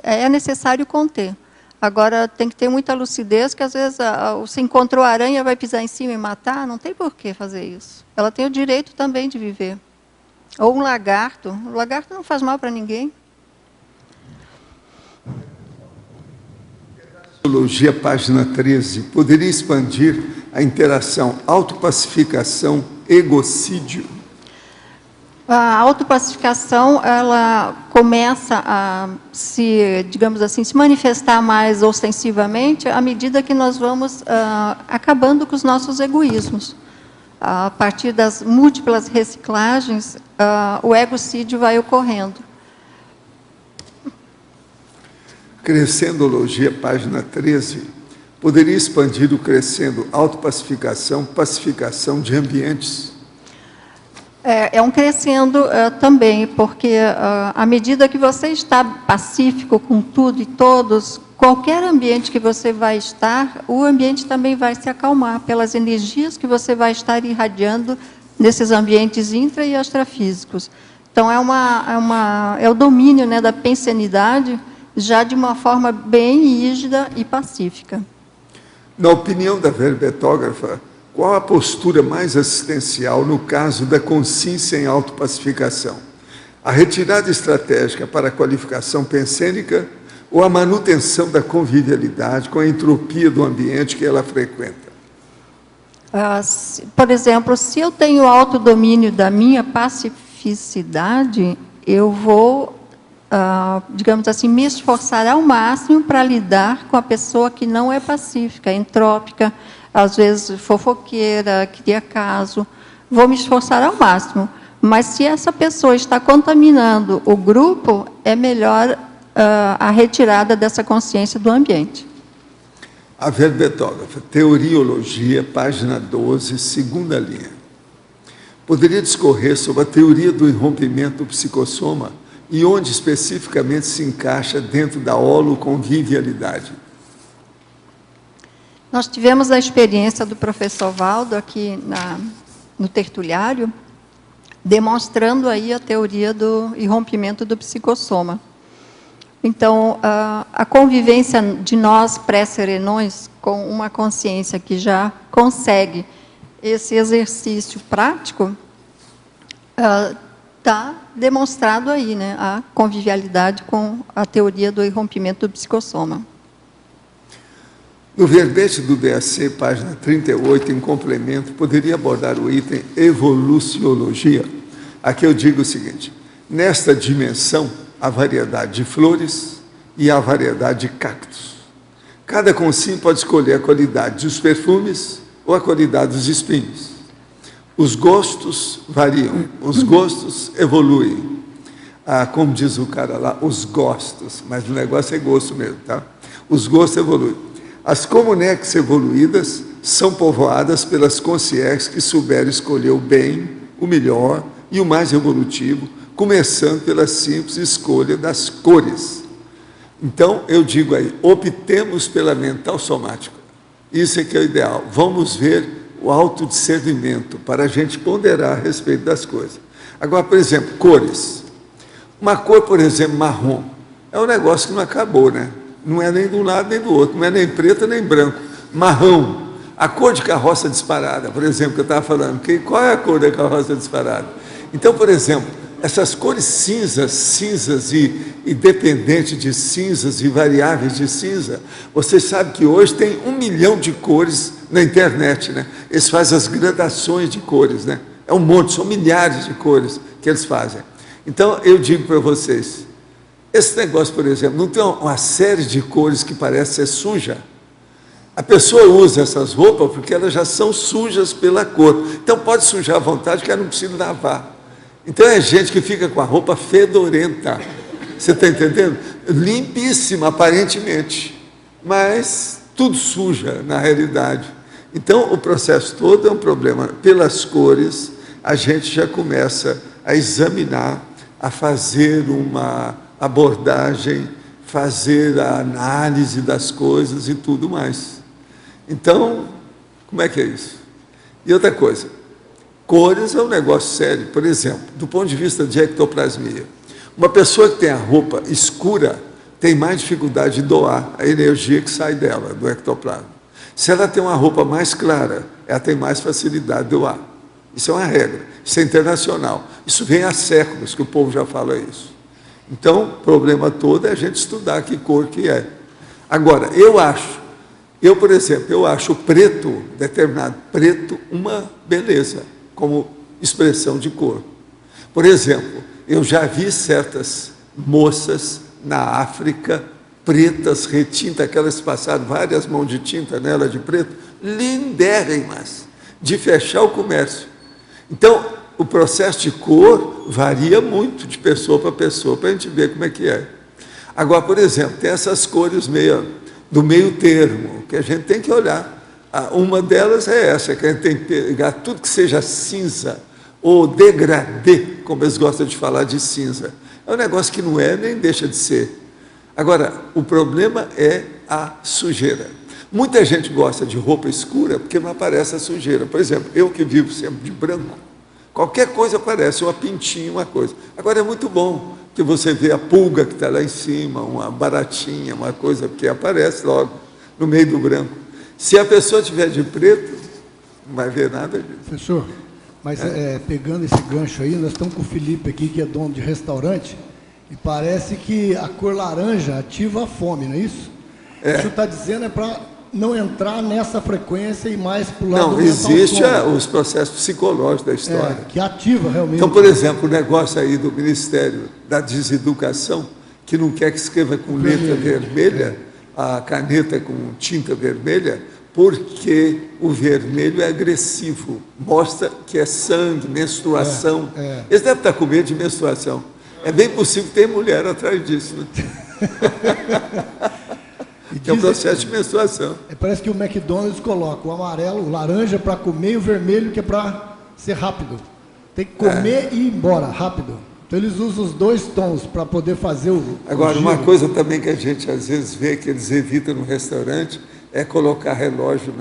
é necessário conter. Agora, tem que ter muita lucidez, que às vezes você encontrou a aranha, vai pisar em cima e matar, não tem por que fazer isso. Ela tem o direito também de viver. Ou um lagarto. O lagarto não faz mal para ninguém. Psicologia, página 13, poderia expandir a interação autopacificação, egocídio? A autopacificação, ela começa a se, digamos assim, se manifestar mais ostensivamente à medida que nós vamos acabando com os nossos egoísmos. A partir das múltiplas reciclagens, o egocídio vai ocorrendo. Crescendologia, página 13, poderia expandir o crescendo autopacificação, pacificação de ambientes? É um crescendo também, porque à medida que você está pacífico com tudo e todos, qualquer ambiente que você vai estar, o ambiente também vai se acalmar pelas energias que você vai estar irradiando nesses ambientes intra- e extrafísicos. Então, é o domínio, né, da pensenidade, já de uma forma bem rígida e pacífica. Na opinião da verbetógrafa, qual a postura mais assistencial no caso da consciência em autopacificação? A retirada estratégica para a qualificação pensênica ou a manutenção da convivialidade com a entropia do ambiente que ela frequenta? Por exemplo, se eu tenho autodomínio da minha pacificidade, eu vou... digamos assim, me esforçar ao máximo para lidar com a pessoa que não é pacífica, entrópica, às vezes fofoqueira, cria caso. Vou me esforçar ao máximo. Mas se essa pessoa está contaminando o grupo, é melhor a retirada dessa consciência do ambiente. A verbetógrafa, Teoriologia, página 12, segunda linha. Poderia discorrer sobre a teoria do irrompimento do psicossoma e onde especificamente se encaixa dentro da holoconvivialidade? Nós tivemos a experiência do professor Valdo aqui no tertuliário, demonstrando aí a teoria do irrompimento do psicossoma. Então, a convivência de nós pré-serenões com uma consciência que já consegue esse exercício prático, está demonstrado aí, né, a convivialidade com a teoria do irrompimento do psicossoma. No verbete do DAC, página 38, em complemento, poderia abordar o item evoluciologia. Aqui eu digo o seguinte: nesta dimensão, há variedade de flores e há variedade de cactos. Cada consim pode escolher a qualidade dos perfumes ou a qualidade dos espinhos. Os gostos variam, os gostos evoluem. Como diz o cara lá, os gostos, mas o negócio é gosto mesmo, tá? Os gostos evoluem. As comunex evoluídas são povoadas pelas consciências que souberam escolher o bem, o melhor e o mais evolutivo, começando pela simples escolha das cores. Então, eu digo aí, optemos pela mental somática. Isso é que é o ideal. Vamos ver o autodiscernimento para a gente ponderar a respeito das coisas. Agora, por exemplo, cores. Uma cor, por exemplo, marrom, é um negócio que não acabou, né? Não é nem de um lado nem do outro, não é nem preto nem branco. Marrom, a cor de carroça disparada, por exemplo, que eu estava falando. Qual é a cor da carroça disparada? Então, por exemplo, essas cores cinzas e dependentes de cinzas e variáveis de cinza, você sabe que hoje tem 1 milhão de cores na internet, né? Eles fazem as gradações de cores, né? É um monte, são milhares de cores que eles fazem. Então, eu digo para vocês, esse negócio, por exemplo, não tem uma série de cores que parece ser suja? A pessoa usa essas roupas porque elas já são sujas pela cor. Então, pode sujar à vontade, que ela não precisa lavar. Então, é gente que fica com a roupa fedorenta. Você está entendendo? Limpíssima, aparentemente, mas tudo suja, na realidade. Então, o processo todo é um problema. Pelas cores, a gente já começa a examinar, a fazer uma abordagem, fazer a análise das coisas e tudo mais. Então, como é que é isso? E outra coisa, cores é um negócio sério. Por exemplo, do ponto de vista de ectoplasmia, uma pessoa que tem a roupa escura tem mais dificuldade de doar a energia que sai dela, do ectoplasma. Se ela tem uma roupa mais clara, ela tem mais facilidade de doar. Isso é uma regra, isso é internacional. Isso vem há séculos que o povo já fala isso. Então, o problema todo é a gente estudar que cor que é. Agora, por exemplo, eu acho o preto, determinado preto, uma beleza, como expressão de cor. Por exemplo, eu já vi certas moças na África, pretas, retinta, aquelas que passaram várias mãos de tinta nela de preto, lindérrimas, de fechar o comércio. Então, o processo de cor varia muito de pessoa para pessoa, para a gente ver como é que é. Agora, por exemplo, tem essas cores do meio termo, que a gente tem que olhar. Uma delas é essa, que a gente tem que pegar tudo que seja cinza, ou degradê, como eles gostam de falar de cinza. É um negócio que não é, nem deixa de ser. Agora, o problema é a sujeira. Muita gente gosta de roupa escura porque não aparece a sujeira. Por exemplo, eu que vivo sempre de branco, qualquer coisa aparece, uma pintinha, uma coisa. Agora, é muito bom que você vê a pulga que está lá em cima, uma baratinha, uma coisa que aparece logo no meio do branco. Se a pessoa tiver de preto, não vai ver nada disso. Professor, mas pegando esse gancho aí, nós estamos com o Felipe aqui, que é dono de restaurante, e parece que a cor laranja ativa a fome, não é isso? O que o senhor está dizendo é para não entrar nessa frequência e mais para o lado do Não, existe os processos psicológicos da história. que ativa realmente. Então, por exemplo, o negócio aí do Ministério da Deseducação, que não quer que escreva com letra vermelha, a caneta com tinta vermelha, porque o vermelho é agressivo, mostra que é sangue, menstruação. Eles devem estar com medo de menstruação. É bem possível que tenha mulher atrás disso, né? É um processo de menstruação. Parece que o McDonald's coloca o amarelo, o laranja para comer e o vermelho que é para ser rápido. Tem que comer e ir embora, rápido. Então eles usam os dois tons para poder fazer o Agora, giro. uma coisa também que a gente às vezes vê que eles evitam no restaurante é colocar relógio,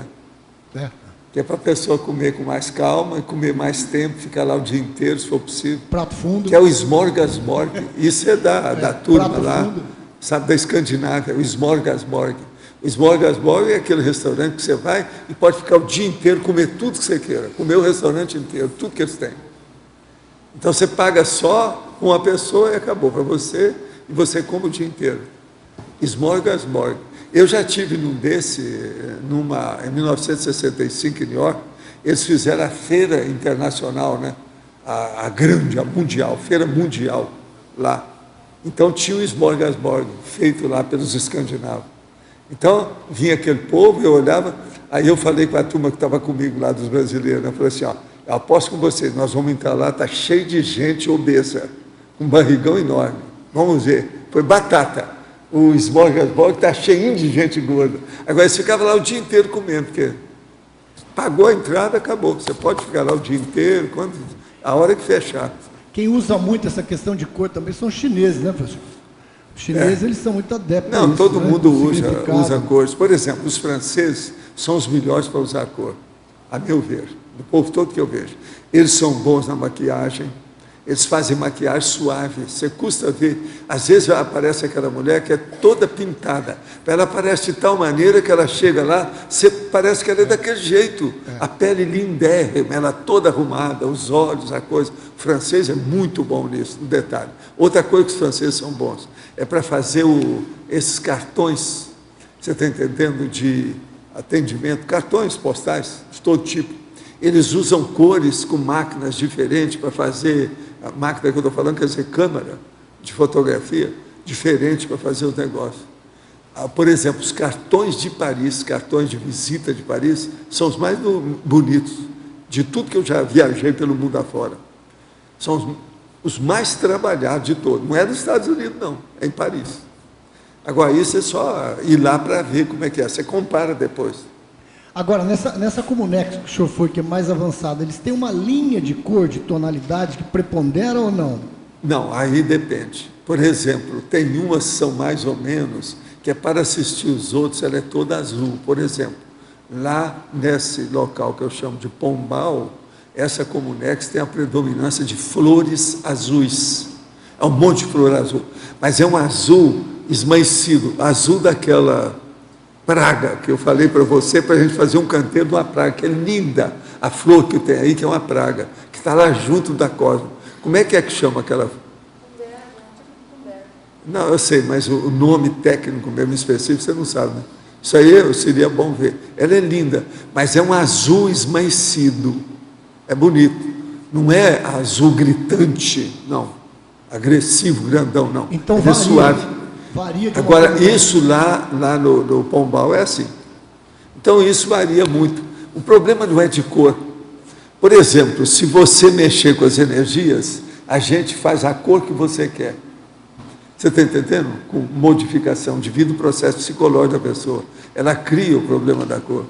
né? Que é para a pessoa comer com mais calma e comer mais tempo, ficar lá o dia inteiro, se for possível. Prato fundo. Que é o smorgasbord. Isso é da turma lá, fundo. Sabe, da Escandinávia, o smorgasbord. O smorgasbord é aquele restaurante que você vai e pode ficar o dia inteiro, comer tudo que você queira, comer o restaurante inteiro, tudo que eles têm. Então você paga só uma pessoa e acabou para você, e você come o dia inteiro. Smorgasbord. Eu já tive num desse, em 1965, em New York, eles fizeram a feira internacional, né? A grande, a mundial, feira mundial lá. Então tinha o smorgasbord feito lá pelos escandinavos. Então vinha aquele povo, eu olhava, aí eu falei com a turma que estava comigo lá dos brasileiros, eu falei assim, ó, eu aposto com vocês, nós vamos entrar lá, está cheio de gente obesa, com um barrigão enorme. Vamos ver, foi batata. O smorgasbord está cheinho de gente gorda. Agora, você ficava lá o dia inteiro comendo, porque pagou a entrada, acabou. Você pode ficar lá o dia inteiro, A hora que fechar. Quem usa muito essa questão de cor também são os chineses, né, professor? Os chineses, eles são muito adeptos a Não, isso, todo né? mundo O usa significado. cores. Por exemplo, os franceses são os melhores para usar cor, a meu ver, do povo todo que eu vejo. Eles são bons na maquiagem, eles fazem maquiagem suave. Você custa ver, às vezes aparece aquela mulher que é toda pintada. Ela aparece de tal maneira que ela chega lá, você parece que ela é daquele jeito. A pele lindérrima, ela toda arrumada, os olhos, a coisa. O francês é muito bom nisso, no detalhe. Outra coisa que os franceses são bons é para fazer esses cartões, você está entendendo, de atendimento, cartões postais de todo tipo. Eles usam cores com máquinas diferentes para fazer, a máquina que eu estou falando, quer dizer, câmera de fotografia, diferente para fazer os negócios. Por exemplo, os cartões de Paris, cartões de visita de Paris, são os mais bonitos de tudo que eu já viajei pelo mundo afora. São os mais trabalhados de todos. Não é nos Estados Unidos, não, é em Paris. Agora, isso é só ir lá para ver como é que é. Você compara depois. Agora, nessa Comunex que o senhor foi, que é mais avançada, eles têm uma linha de cor, de tonalidade que prepondera ou não? Não, aí depende. Por exemplo, tem umas que são mais ou menos, que é para assistir os outros, ela é toda azul. Por exemplo, lá nesse local que eu chamo de Pombal, essa Comunex tem a predominância de flores azuis. É um monte de flor azul, mas é um azul esmaecido, azul daquela praga que eu falei para você, para a gente fazer um canteiro de uma praga, que é linda, a flor que tem aí, que é uma praga, que está lá junto da cosma. Como é que chama aquela? Não, eu sei, mas o nome técnico mesmo específico você não sabe, né? Isso aí seria bom ver. Ela é linda, mas é um azul esmaecido, é bonito, não é azul gritante, não, agressivo, grandão, não. Então é suave. Varia de Agora, isso lá no Pombal é assim. Então, isso varia muito. O problema não é de cor. Por exemplo, se você mexer com as energias, a gente faz a cor que você quer. Você está entendendo? Com modificação devido ao processo psicológico da pessoa. Ela cria o problema da cor.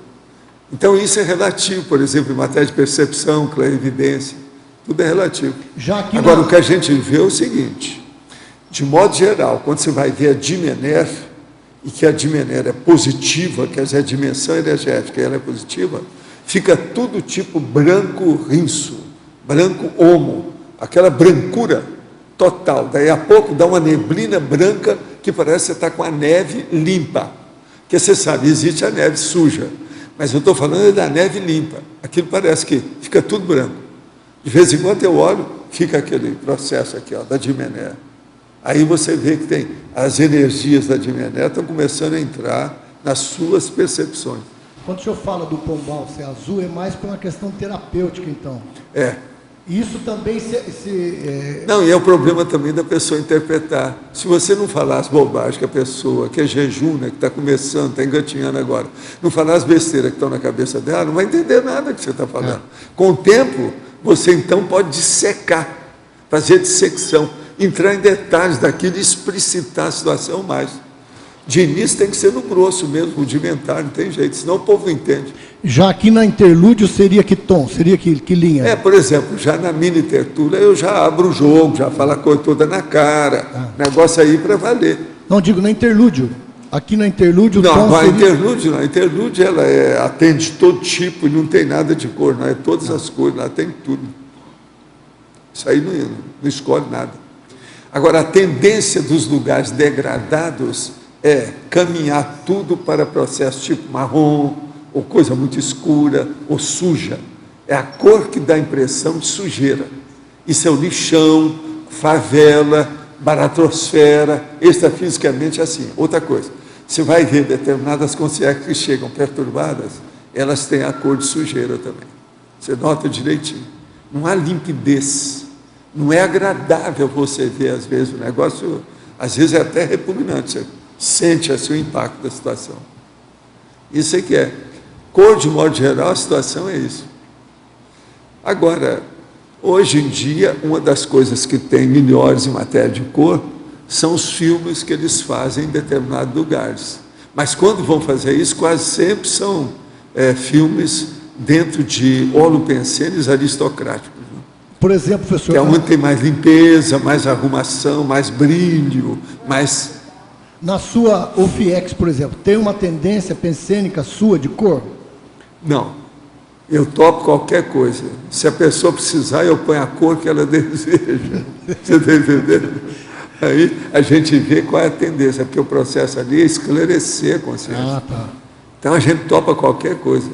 Então, isso é relativo, por exemplo, em matéria de percepção, clarividência. Tudo é relativo. Agora, o que a gente vê é o seguinte. De modo geral, quando você vai ver a Dimener, e que a Dimener é positiva, quer dizer, a dimensão energética ela é positiva, fica tudo tipo branco rinço, branco homo, aquela brancura total. Daí a pouco dá uma neblina branca que parece que você está com a neve limpa. Porque você sabe, existe a neve suja, mas eu estou falando da neve limpa. Aquilo parece que fica tudo branco. De vez em quando eu olho, fica aquele processo aqui, ó, da Dimener. Aí você vê que tem as energias da Dimener estão começando a entrar nas suas percepções. Quando o senhor fala do Pombal ser azul, é mais por uma questão terapêutica, então. É. Isso também Não, e é o problema também da pessoa interpretar. Se você não falar as bobagens que a pessoa, que é jejum, né, que está começando, está engatinhando agora, não falar as besteiras que estão na cabeça dela, não vai entender nada que você está falando. Com o tempo, você então pode dissecar, fazer dissecção, entrar em detalhes daquilo e explicitar a situação mais. De início tem que ser no grosso mesmo, rudimentar, não tem jeito, senão o povo não entende. Já aqui na interlúdio seria que tom? Seria que linha? Por exemplo, já na mini tertúlia eu já abro o jogo, já falo a coisa toda na cara, negócio aí para valer. Não, digo na interlúdio. Aqui na interlúdio o tom Não, seria... a interlúdio ela atende todo tipo e não tem nada de cor, não é todas as cores, ela tem tudo. Isso aí não escolhe nada. Agora, a tendência dos lugares degradados é caminhar tudo para processo tipo marrom, ou coisa muito escura, ou suja. É a cor que dá a impressão de sujeira. Isso é o lixão, favela, baratrosfera, extrafisicamente assim. Outra coisa, você vai ver determinadas consciências que chegam perturbadas, elas têm a cor de sujeira também. Você nota direitinho. Não há limpidez. Não é agradável você ver, às vezes, o negócio, às vezes é até repugnante, você sente assim o impacto da situação. Isso é que é. Cor, de modo geral, a situação é isso. Agora, hoje em dia, uma das coisas que tem melhores em matéria de cor são os filmes que eles fazem em determinados lugares. Mas quando vão fazer isso, quase sempre são filmes dentro de holopensenes aristocráticos. Por exemplo, professor... Que é onde tem mais limpeza, mais arrumação, mais brilho, mais... Na sua OFIEX, por exemplo, tem uma tendência pensênica sua de cor? Não. Eu topo qualquer coisa. Se a pessoa precisar, eu ponho a cor que ela deseja. Você está entendendo? Aí a gente vê qual é a tendência, porque o processo ali é esclarecer a consciência. Ah, tá. Então a gente topa qualquer coisa.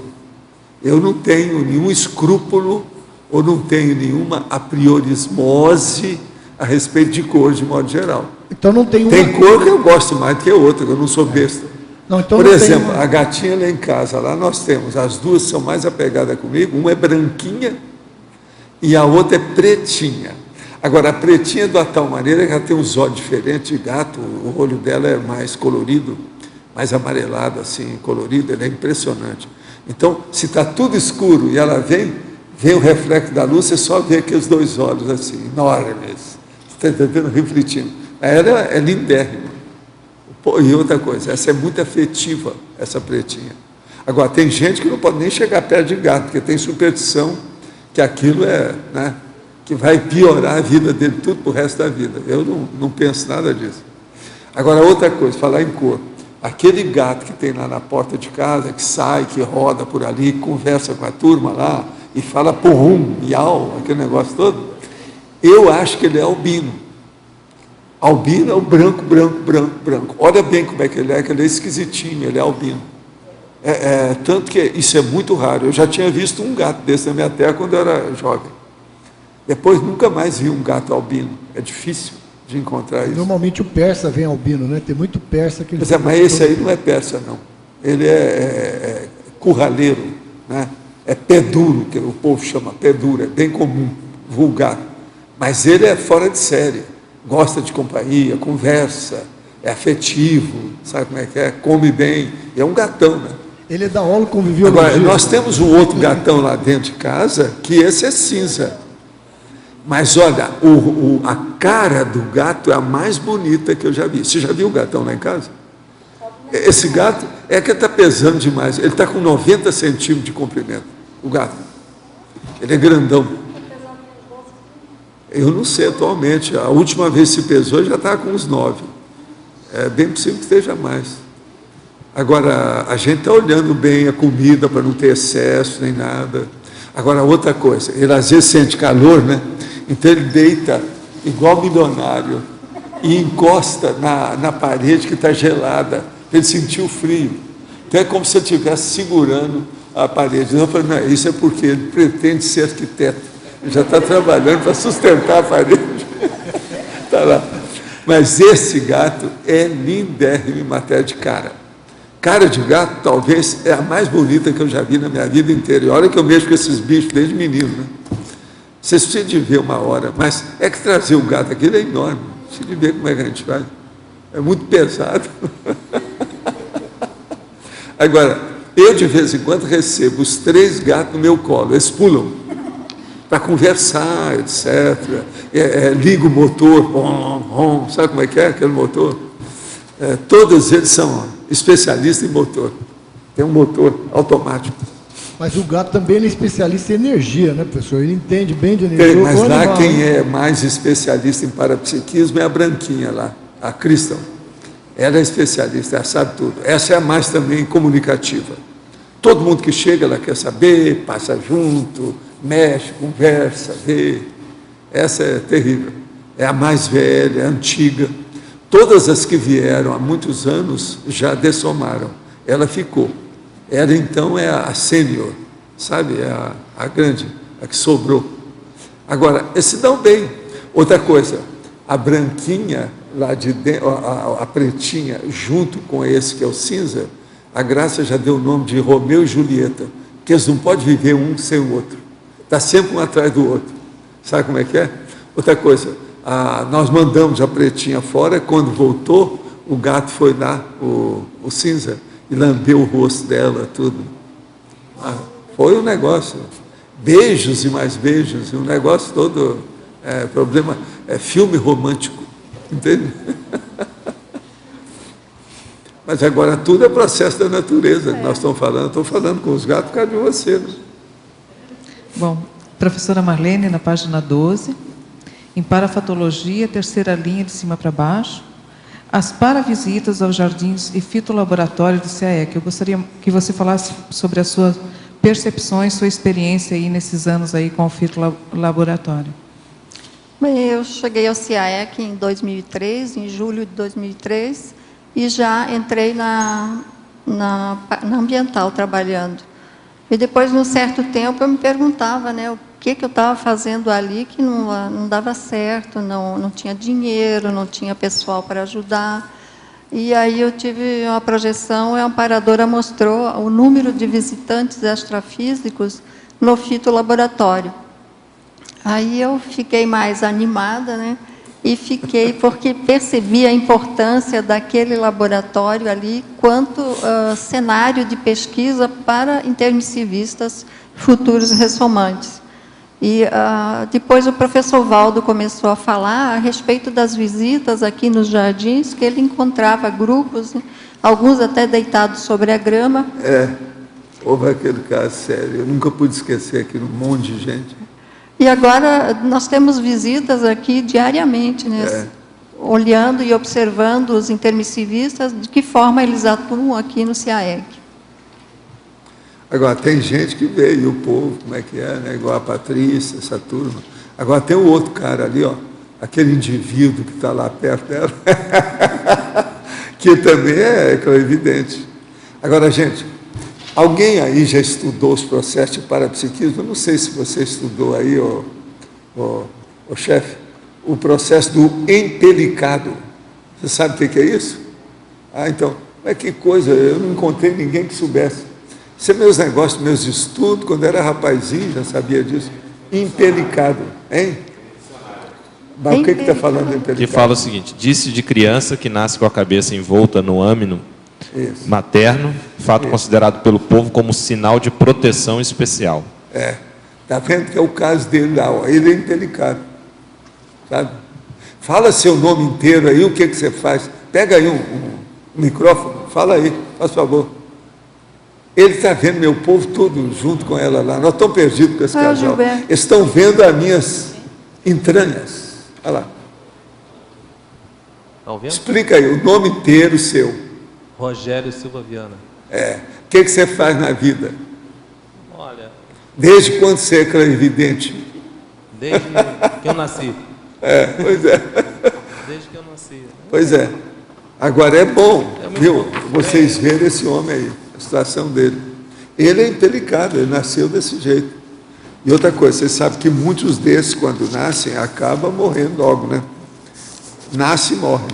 Eu não tenho nenhum escrúpulo ou não tenho nenhuma apriorismose a respeito de cor, de modo geral. Então não tem uma... Tem cor que eu gosto mais do que outra, eu não sou besta. Não, então Por não tem exemplo, uma... a gatinha lá em casa, lá nós temos, as duas são mais apegadas comigo, uma é branquinha e a outra é pretinha. Agora, a pretinha é de uma tal maneira que ela tem uns olhos diferentes de gato, o olho dela é mais colorido, mais amarelado, assim, colorido, ele é impressionante. Então, se está tudo escuro e ela vem o reflexo da luz, você só vê aqueles dois olhos assim, enormes, você está entendendo? Refletindo. Ela é lindérrima. E outra coisa, essa é muito afetiva, essa pretinha. Agora, tem gente que não pode nem chegar perto de gato, porque tem superstição que aquilo é, né, que vai piorar a vida dele tudo para o resto da vida. Eu não penso nada disso. Agora, outra coisa, falar em cor. Aquele gato que tem lá na porta de casa, que sai, que roda por ali, conversa com a turma lá, e fala porrum, miau, aquele negócio todo, eu acho que ele é albino. Albino é o branco, branco, branco, branco. Olha bem como é que ele é esquisitinho, ele é albino. Tanto que isso é muito raro. Eu já tinha visto um gato desse na minha terra quando eu era jovem. Depois nunca mais vi um gato albino. É difícil de encontrar isso. Normalmente o persa vem albino, né? Tem muito persa que... Mas esse aí não é persa, não. Ele é curraleiro, né? É pé duro, que o povo chama pé duro, é bem comum, vulgar. Mas ele é fora de série. Gosta de companhia, conversa, é afetivo, sabe como é que é? Come bem, é um gatão, né? Ele é da aula conviviologia. Agora, nós temos um outro gatão lá dentro de casa, que esse é cinza. Mas olha, a cara do gato é a mais bonita que eu já vi. Você já viu o gatão lá em casa? Esse gato é que está pesando demais. Ele está com 90 centímetros de comprimento, o gato. Ele é grandão. Eu não sei atualmente, a última vez que se pesou já está com uns 9. É bem possível que esteja mais. Agora, a gente está olhando bem a comida para não ter excesso nem nada. Agora, outra coisa, ele às vezes sente calor, né? Então ele deita igual milionário e encosta na parede que está gelada, para ele sentir o frio. Então é como se ele estivesse segurando a parede. Eu falei, não, isso é porque ele pretende ser arquiteto. Ele já está trabalhando para sustentar a parede. Está lá. Mas esse gato é lindérrimo em matéria de cara. Cara de gato, talvez, é a mais bonita que eu já vi na minha vida inteira. E olha que eu mexo com esses bichos desde menino, né? Vocês precisam de ver uma hora, mas é que trazer o gato aqui é enorme. Precisa de ver como é que a gente faz. É muito pesado. Agora, eu de vez em quando recebo os 3 gatos no meu colo, eles pulam para conversar, etc. Liga o motor, sabe como é que é aquele motor? Todos eles são especialistas em motor. Tem um motor automático. Mas o gato também é especialista em energia, né, professor? Ele entende bem de energia. Mas lá quem é mais especialista em parapsiquismo é a branquinha lá, a Crystal. Ela é especialista, ela sabe tudo. Essa é a mais também comunicativa. Todo mundo que chega, ela quer saber, passa junto, mexe, conversa, vê. Essa é terrível. É a mais velha, é a antiga. Todas as que vieram há muitos anos já dessomaram. Ela ficou. Ela, então, é a sênior, sabe? É a grande, a que sobrou. Agora, eles se dão bem. Outra coisa, a branquinha, lá de dentro, a pretinha, junto com esse que é o cinza, a Graça já deu o nome de Romeu e Julieta, porque eles não podem viver um sem o outro. Está sempre um atrás do outro. Sabe como é que é? Outra coisa, nós mandamos a pretinha fora, quando voltou, o gato foi lá, o cinza, e lambeu o rosto dela, tudo. Foi um negócio. Beijos e mais beijos, um negócio todo, problema, filme romântico, entende? Mas agora tudo é processo da natureza que nós estamos falando. Estou falando com os gatos por causa de você. Né? Bom, Professora Marlene, na página 12, em parafatologia, terceira linha de cima para baixo, as paravisitas aos jardins e fitolaboratório do CAEC. Eu gostaria que você falasse sobre as suas percepções, sua experiência aí nesses anos aí com o fitolaboratório. Bem, eu cheguei ao CAEC em 2003, em julho de 2003, e já entrei na ambiental trabalhando. E depois, num certo tempo, eu me perguntava, né, o que eu estava fazendo ali que não dava certo, não tinha dinheiro, não tinha pessoal para ajudar. E aí eu tive uma projeção, a amparadora mostrou o número de visitantes extrafísicos no fitolaboratório. Aí eu fiquei mais animada, né? E fiquei porque percebi a importância daquele laboratório ali quanto cenário de pesquisa para intermissivistas futuros ressomantes. E depois o professor Valdo começou a falar a respeito das visitas aqui nos jardins, que ele encontrava grupos, né, alguns até deitados sobre a grama. Houve aquele caso sério, eu nunca pude esquecer aquele monte de gente. E agora nós temos visitas aqui diariamente, né, olhando e observando os intermissivistas, de que forma eles atuam aqui no CAEC. Agora, tem gente que veio, o povo, como é que é, né? Igual a Patrícia, essa turma. Agora, tem o outro cara ali, ó, aquele indivíduo que está lá perto dela, que também é clarividente. Agora, gente, alguém aí já estudou os processos de parapsiquismo? Eu não sei se você estudou aí, o chefe, o processo do empelicado. Você sabe o que é isso? Então, mas que coisa, eu não encontrei ninguém que soubesse. Isso é meus negócios, meus estudos, quando eu era rapazinho, já sabia disso. Empelicado, hein? Mas o que está falando do empelicado? Que fala o seguinte: disse de criança que nasce com a cabeça envolta no âmino materno, fato considerado pelo povo como sinal de proteção especial. Está vendo que é o caso dele lá, ó. Ele é empelicado, sabe? Fala seu nome inteiro aí, o que você faz? Pega aí um microfone, fala aí, faz favor. Ele está vendo meu povo todo junto com ela lá. Nós estamos perdidos com esse casal. Gilberto. Eles estão vendo as minhas entranhas. Olha lá. Estão vendo? Explica aí, o nome inteiro seu. Rogério Silva Viana. O que você faz na vida? Olha, Desde quando você é clarividente? desde que eu nasci. Pois é. Desde que eu nasci. Pois é. Agora é bom, viu? Vocês verem esse homem aí, a situação dele. Ele é empelicado, ele nasceu desse jeito. E outra coisa, você sabe que muitos desses, quando nascem, acabam morrendo logo, né? Nasce e morre.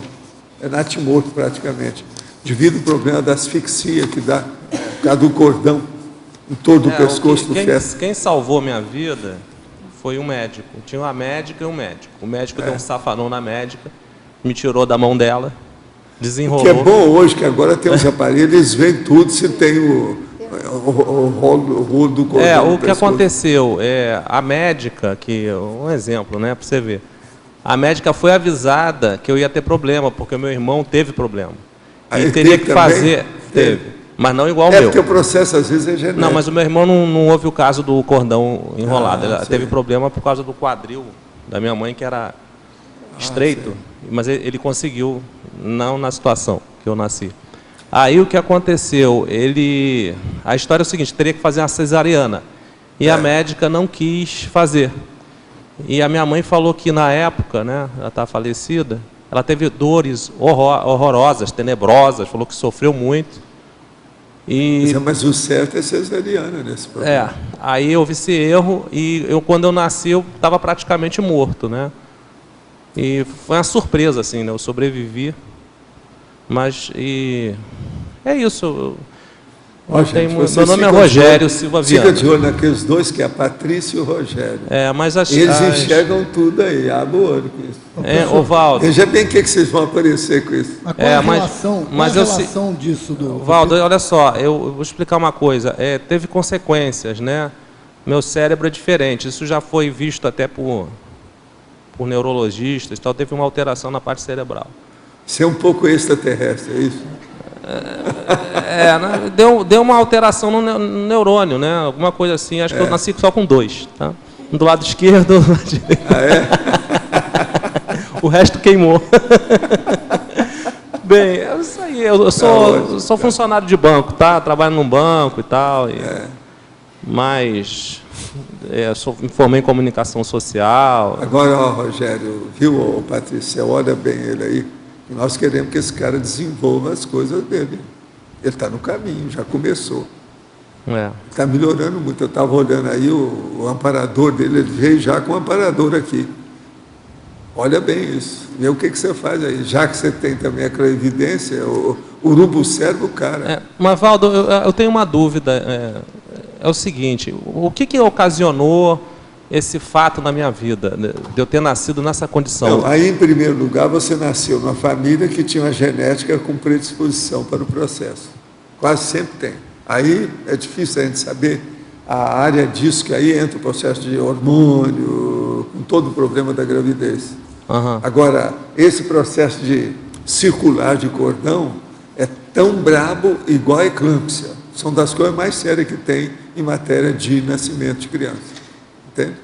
É natimorto praticamente. Devido ao problema da asfixia que dá, por causa do cordão em torno do pescoço do feto. Quem salvou minha vida foi um médico. Tinha uma médica e um médico. O médico deu um safanão na médica, me tirou da mão dela, desenrolou. O que é bom hoje, que agora tem os aparelhos, eles veem tudo, se tem o rolo do cordão. O que aconteceu, a médica, um exemplo, né, para você ver. A médica foi avisada que eu ia ter problema, porque o meu irmão teve problema. E teria que fazer. Teve. Mas não igual o meu. Porque o processo às vezes é genético. Não, mas o meu irmão não houve o caso do cordão enrolado. Ele teve problema por causa do quadril da minha mãe, que era estreito. Mas ele conseguiu, não na situação que eu nasci. Aí o que aconteceu? A história é o seguinte: teria que fazer uma cesariana. E a médica não quis fazer. E a minha mãe falou que na época, né, ela está falecida, ela teve dores horrorosas, tenebrosas, falou que sofreu muito. Mas o certo é cesariana nesse problema. Aí houve esse erro e quando eu nasci eu estava praticamente morto, né? E foi uma surpresa, assim, né? Eu sobrevivi, mas é isso. Meu nome é Rogério Silva Viana. Fica de olho naqueles dois, que é a Patrícia e o Rogério. Eles enxergam tudo aí, abre o olho com isso. Valdo. Veja bem o que vocês vão aparecer com isso. Mas qual é a relação disso do... Valdo, olha só, eu vou explicar uma coisa. Teve consequências, né? Meu cérebro é diferente. Isso já foi visto até por neurologistas, teve uma alteração na parte cerebral. Você é um pouco extraterrestre, é isso? Deu uma alteração no neurônio, né? Alguma coisa assim. Acho que eu nasci só com 2, tá? do lado esquerdo, do lado direito. Ah, é? O resto queimou. Bem, é isso aí. Eu sou funcionário de banco, tá? Trabalho num banco e tal. Mas me formei em comunicação social. Agora, ó, Rogério, viu, ô, Patrícia, olha bem ele aí. Nós queremos que esse cara desenvolva as coisas dele. Ele está no caminho, já começou. Está melhorando muito. Eu estava olhando aí o amparador dele, ele veio já com o amparador aqui. Olha bem isso. Vê o que você faz aí. Já que você tem também aquela evidência, o urubu serve o cara. Mas, Valdo, eu tenho uma dúvida. É o seguinte, o que ocasionou esse fato na minha vida, de eu ter nascido nessa condição? Não, aí, em primeiro lugar, você nasceu numa família que tinha uma genética com predisposição para o processo. Quase sempre tem. Aí é difícil a gente saber a área disso, que aí entra o processo de hormônio, com todo o problema da gravidez. Agora, esse processo de circular de cordão é tão brabo igual a eclâmpsia. São das coisas mais sérias que tem em matéria de nascimento de criança. Entende?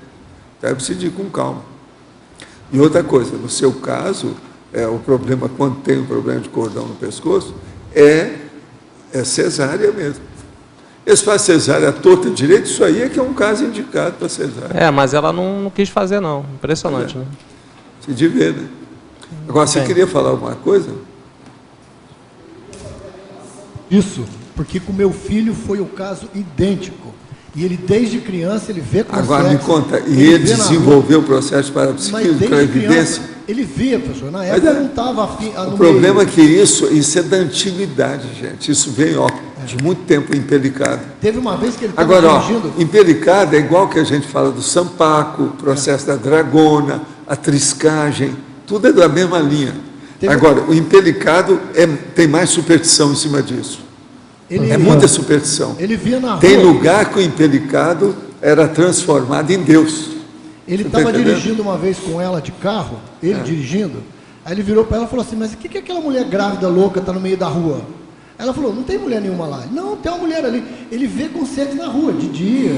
Então é preciso ir com calma. E outra coisa, no seu caso, o problema, quando tem um problema de cordão no pescoço, é cesárea mesmo. Eles fazem cesárea torta direito, isso aí é que é um caso indicado para cesárea. Mas ela não quis fazer, não. Impressionante, né? Se de ver, né? Agora, você queria falar alguma coisa? Isso, porque com meu filho foi o caso idêntico. E ele, desde criança, ele vê com Agora, sexo, me conta, e ele desenvolveu o processo para psiquismo, para evidência? Ele via, professor, na época não estava afim. O problema é que isso é da antiguidade, gente. Isso vem, de muito tempo empelicado. Teve uma vez que ele estava dirigindo... empelicado é igual que a gente fala do sampaco, o processo da dragona, a triscagem, tudo é da mesma linha. Agora, o empelicado tem mais superstição em cima disso. Muita superstição. Ele via na rua. Tem lugar que o empelicado era transformado em Deus. Ele estava dirigindo uma vez com ela de carro, dirigindo, aí ele virou para ela e falou assim, mas o que aquela mulher grávida louca está no meio da rua? Ela falou, não tem mulher nenhuma lá. Não, tem uma mulher ali. Ele vê com sexo na rua, de dia,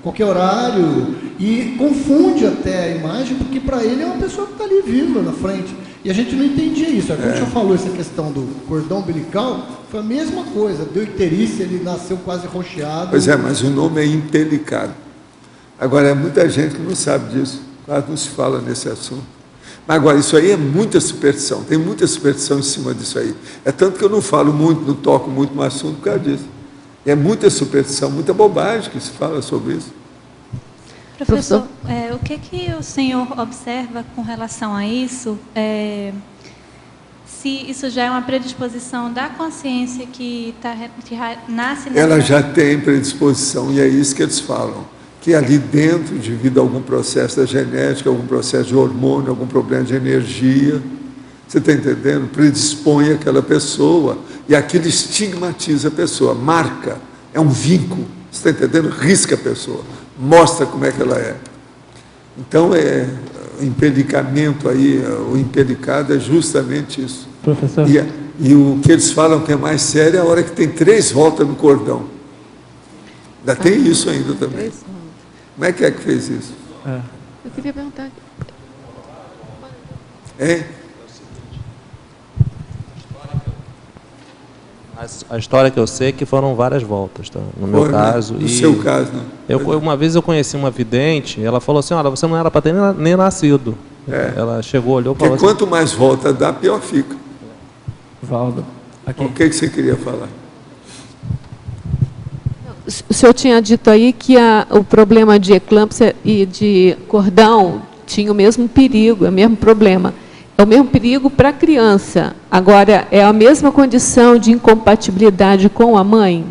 qualquer horário, e confunde até a imagem, porque para ele é uma pessoa que está ali viva na frente. E a gente não entendia isso. Quando o senhor falou essa questão do cordão umbilical, foi a mesma coisa. Deu icterícia, ele nasceu quase rocheado. Pois mas o nome é empelicado. Agora, muita gente que não sabe disso, quase não se fala nesse assunto. Mas agora, isso aí é muita superstição, tem muita superstição em cima disso aí. É tanto que eu não falo muito, não toco muito no assunto por causa disso. É muita superstição, muita bobagem que se fala sobre isso. Professor, o que o senhor observa com relação a isso? Se isso já é uma predisposição da consciência que nasce... Ela já tem predisposição, e é isso que eles falam. Que ali dentro, devido a algum processo da genética, algum processo de hormônio, algum problema de energia, você está entendendo? Predispõe aquela pessoa, e aquilo estigmatiza a pessoa, marca, é um vínculo, você está entendendo? Risca a pessoa, mostra como é que ela é. Então, o empelicamento aí, o empelicado é justamente isso. Professor. E o que eles falam que é mais sério é a hora que tem 3 voltas no cordão. Ainda tem isso ainda também. Como é que fez isso? Eu queria perguntar. A história que eu sei é que foram várias voltas, tá? No meu caso. No seu caso, não. Uma vez eu conheci uma vidente, ela falou assim, olha, você não era para ter nem nascido. Ela chegou, olhou e falou assim... Quanto mais volta dá, pior fica. Valdo, aqui. O que você queria falar? O senhor tinha dito aí que o problema de eclâmpsia e de cordão tinha o mesmo perigo, é o mesmo problema. É o mesmo perigo para a criança. Agora, é a mesma condição de incompatibilidade com a mãe?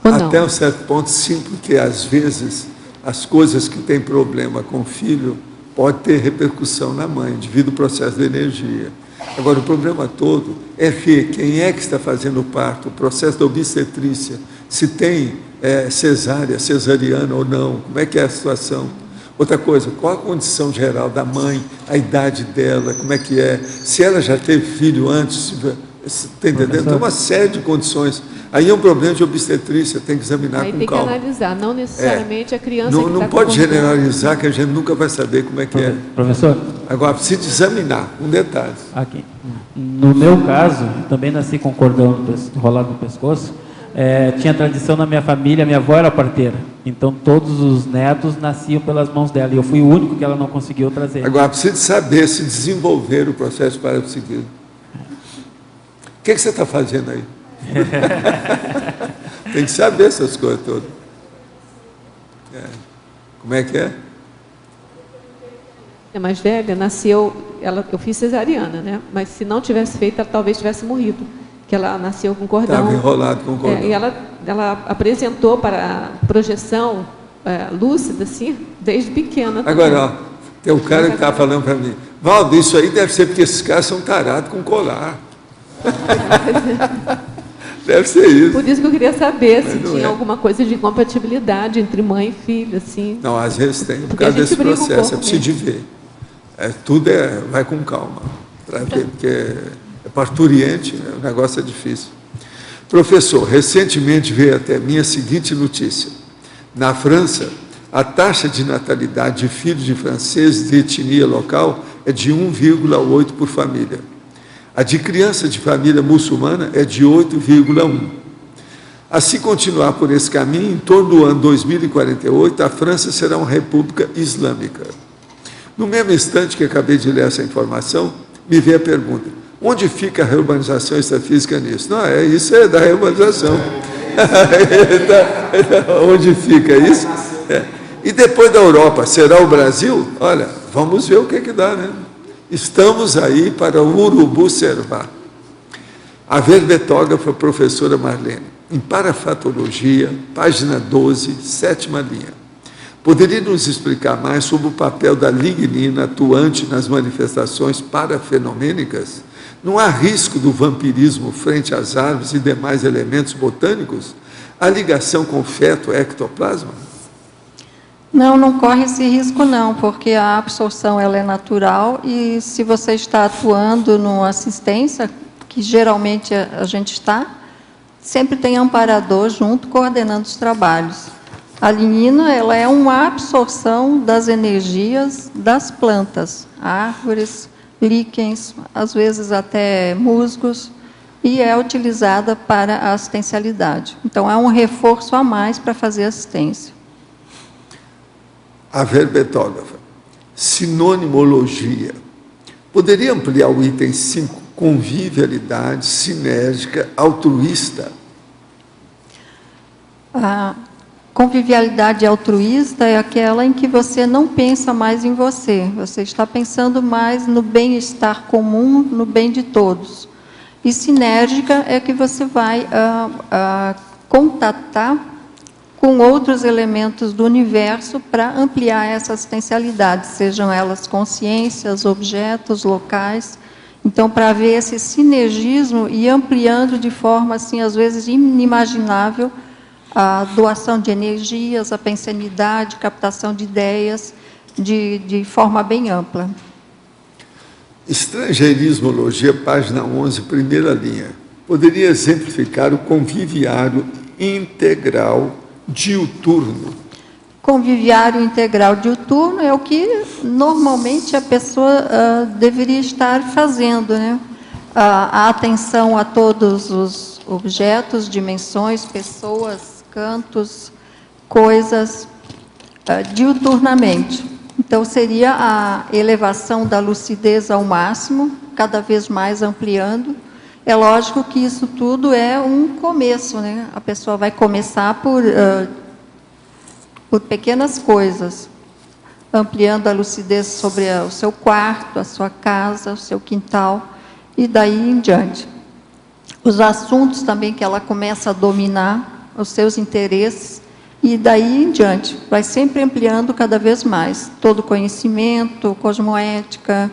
Ou não? Até um certo ponto, sim, porque às vezes as coisas que têm problema com o filho pode ter repercussão na mãe, devido ao processo de energia. Agora, o problema todo é ver quem é que está fazendo o parto, o processo da obstetrícia, se tem cesárea, cesariana ou não, como é que é a situação. Outra coisa, qual a condição geral da mãe, a idade dela, como é que é, se ela já teve filho antes, Está entendendo? Tem uma série de condições. Aí é um problema de obstetrícia, tem que examinar Aí com tem que calma. analisar, não necessariamente a criança Não, que não tá pode com generalizar, que a gente nunca vai saber como é que é. Professor? Agora, precisa examinar, com detalhes. Aqui. No meu caso, também nasci com cordão enrolado no pescoço. Tinha tradição na minha família, minha avó era parteira. Então, todos os netos nasciam pelas mãos dela. E eu fui o único que ela não conseguiu trazer. Agora, precisa saber se desenvolver o processo parapsíquico. O que você está fazendo aí? Tem que saber essas coisas todas. Como é que é? A mais velha nasceu, eu fiz cesariana, né? Mas se não tivesse feito, ela talvez tivesse morrido. Que ela nasceu com cordão. Estava enrolado com cordão. E ela apresentou para a projeção lúcida, assim, desde pequena. Agora, ó, tem um cara que está falando para mim, Valdo, isso aí deve ser porque esses caras são tarados com colar. Deve ser isso. Por isso que eu queria saber se tinha é. alguma coisa de incompatibilidade entre mãe e filho, assim. Não, às vezes tem, por Porque causa a gente desse briga um processo, pouco é preciso de ver. Tudo vai com calma, para ver, porque é parturiente, o negócio é difícil. Professor, recentemente veio até mim a seguinte notícia. Na França, a taxa de natalidade de filhos de franceses de etnia local é de 1,8 por família. A de criança de família muçulmana é de 8,1. Assim continuar por esse caminho, em torno do ano 2048, a França será uma república islâmica. No mesmo instante que acabei de ler essa informação, me veio a pergunta, onde fica a reurbanização extrafísica nisso? Não, isso é da reurbanização. Onde fica isso? E depois da Europa, será o Brasil? Olha, vamos ver o que dá, né? Estamos aí para o urubu servar. A verbetógrafa professora Marlene, em Parafatologia, página 12, 7ª linha. Poderia nos explicar mais sobre o papel da lignina atuante nas manifestações parafenomênicas? Não há risco do vampirismo frente às árvores e demais elementos botânicos? A ligação com o feto ectoplasma? Não corre esse risco não, porque a absorção ela é natural e se você está atuando numa assistência, que geralmente a gente está, sempre tem amparador junto coordenando os trabalhos. A lignina ela é uma absorção das energias das plantas, árvores, líquens, às vezes até musgos, e é utilizada para a assistencialidade. Então, é um reforço a mais para fazer assistência. A verbetógrafa, sinonimologia. Poderia ampliar o item 5, convivialidade sinérgica altruísta? A convivialidade altruísta é aquela em que você não pensa mais em você, você está pensando mais no bem-estar comum, no bem de todos. E sinérgica é que você vai contatar com outros elementos do universo para ampliar essa assistencialidade, sejam elas consciências, objetos, locais. Então, para ver esse sinergismo e ampliando de forma, assim, às vezes inimaginável, a doação de energias, a pensanidade, captação de ideias, de forma bem ampla. Estrangeirismologia, página 11, 1ª linha. Poderia exemplificar o conviviário integral diuturno? Conviviário integral diuturno é o que normalmente a pessoa deveria estar fazendo, né? A atenção a todos os objetos, dimensões, pessoas, cantos, coisas, diuturnamente. Então, seria a elevação da lucidez ao máximo, cada vez mais ampliando. É lógico que isso tudo é um começo, né? A pessoa vai começar por pequenas coisas, ampliando a lucidez sobre o seu quarto, a sua casa, o seu quintal, e daí em diante. Os assuntos também que ela começa a dominar, os seus interesses, e daí em diante, vai sempre ampliando cada vez mais, todo conhecimento, cosmoética,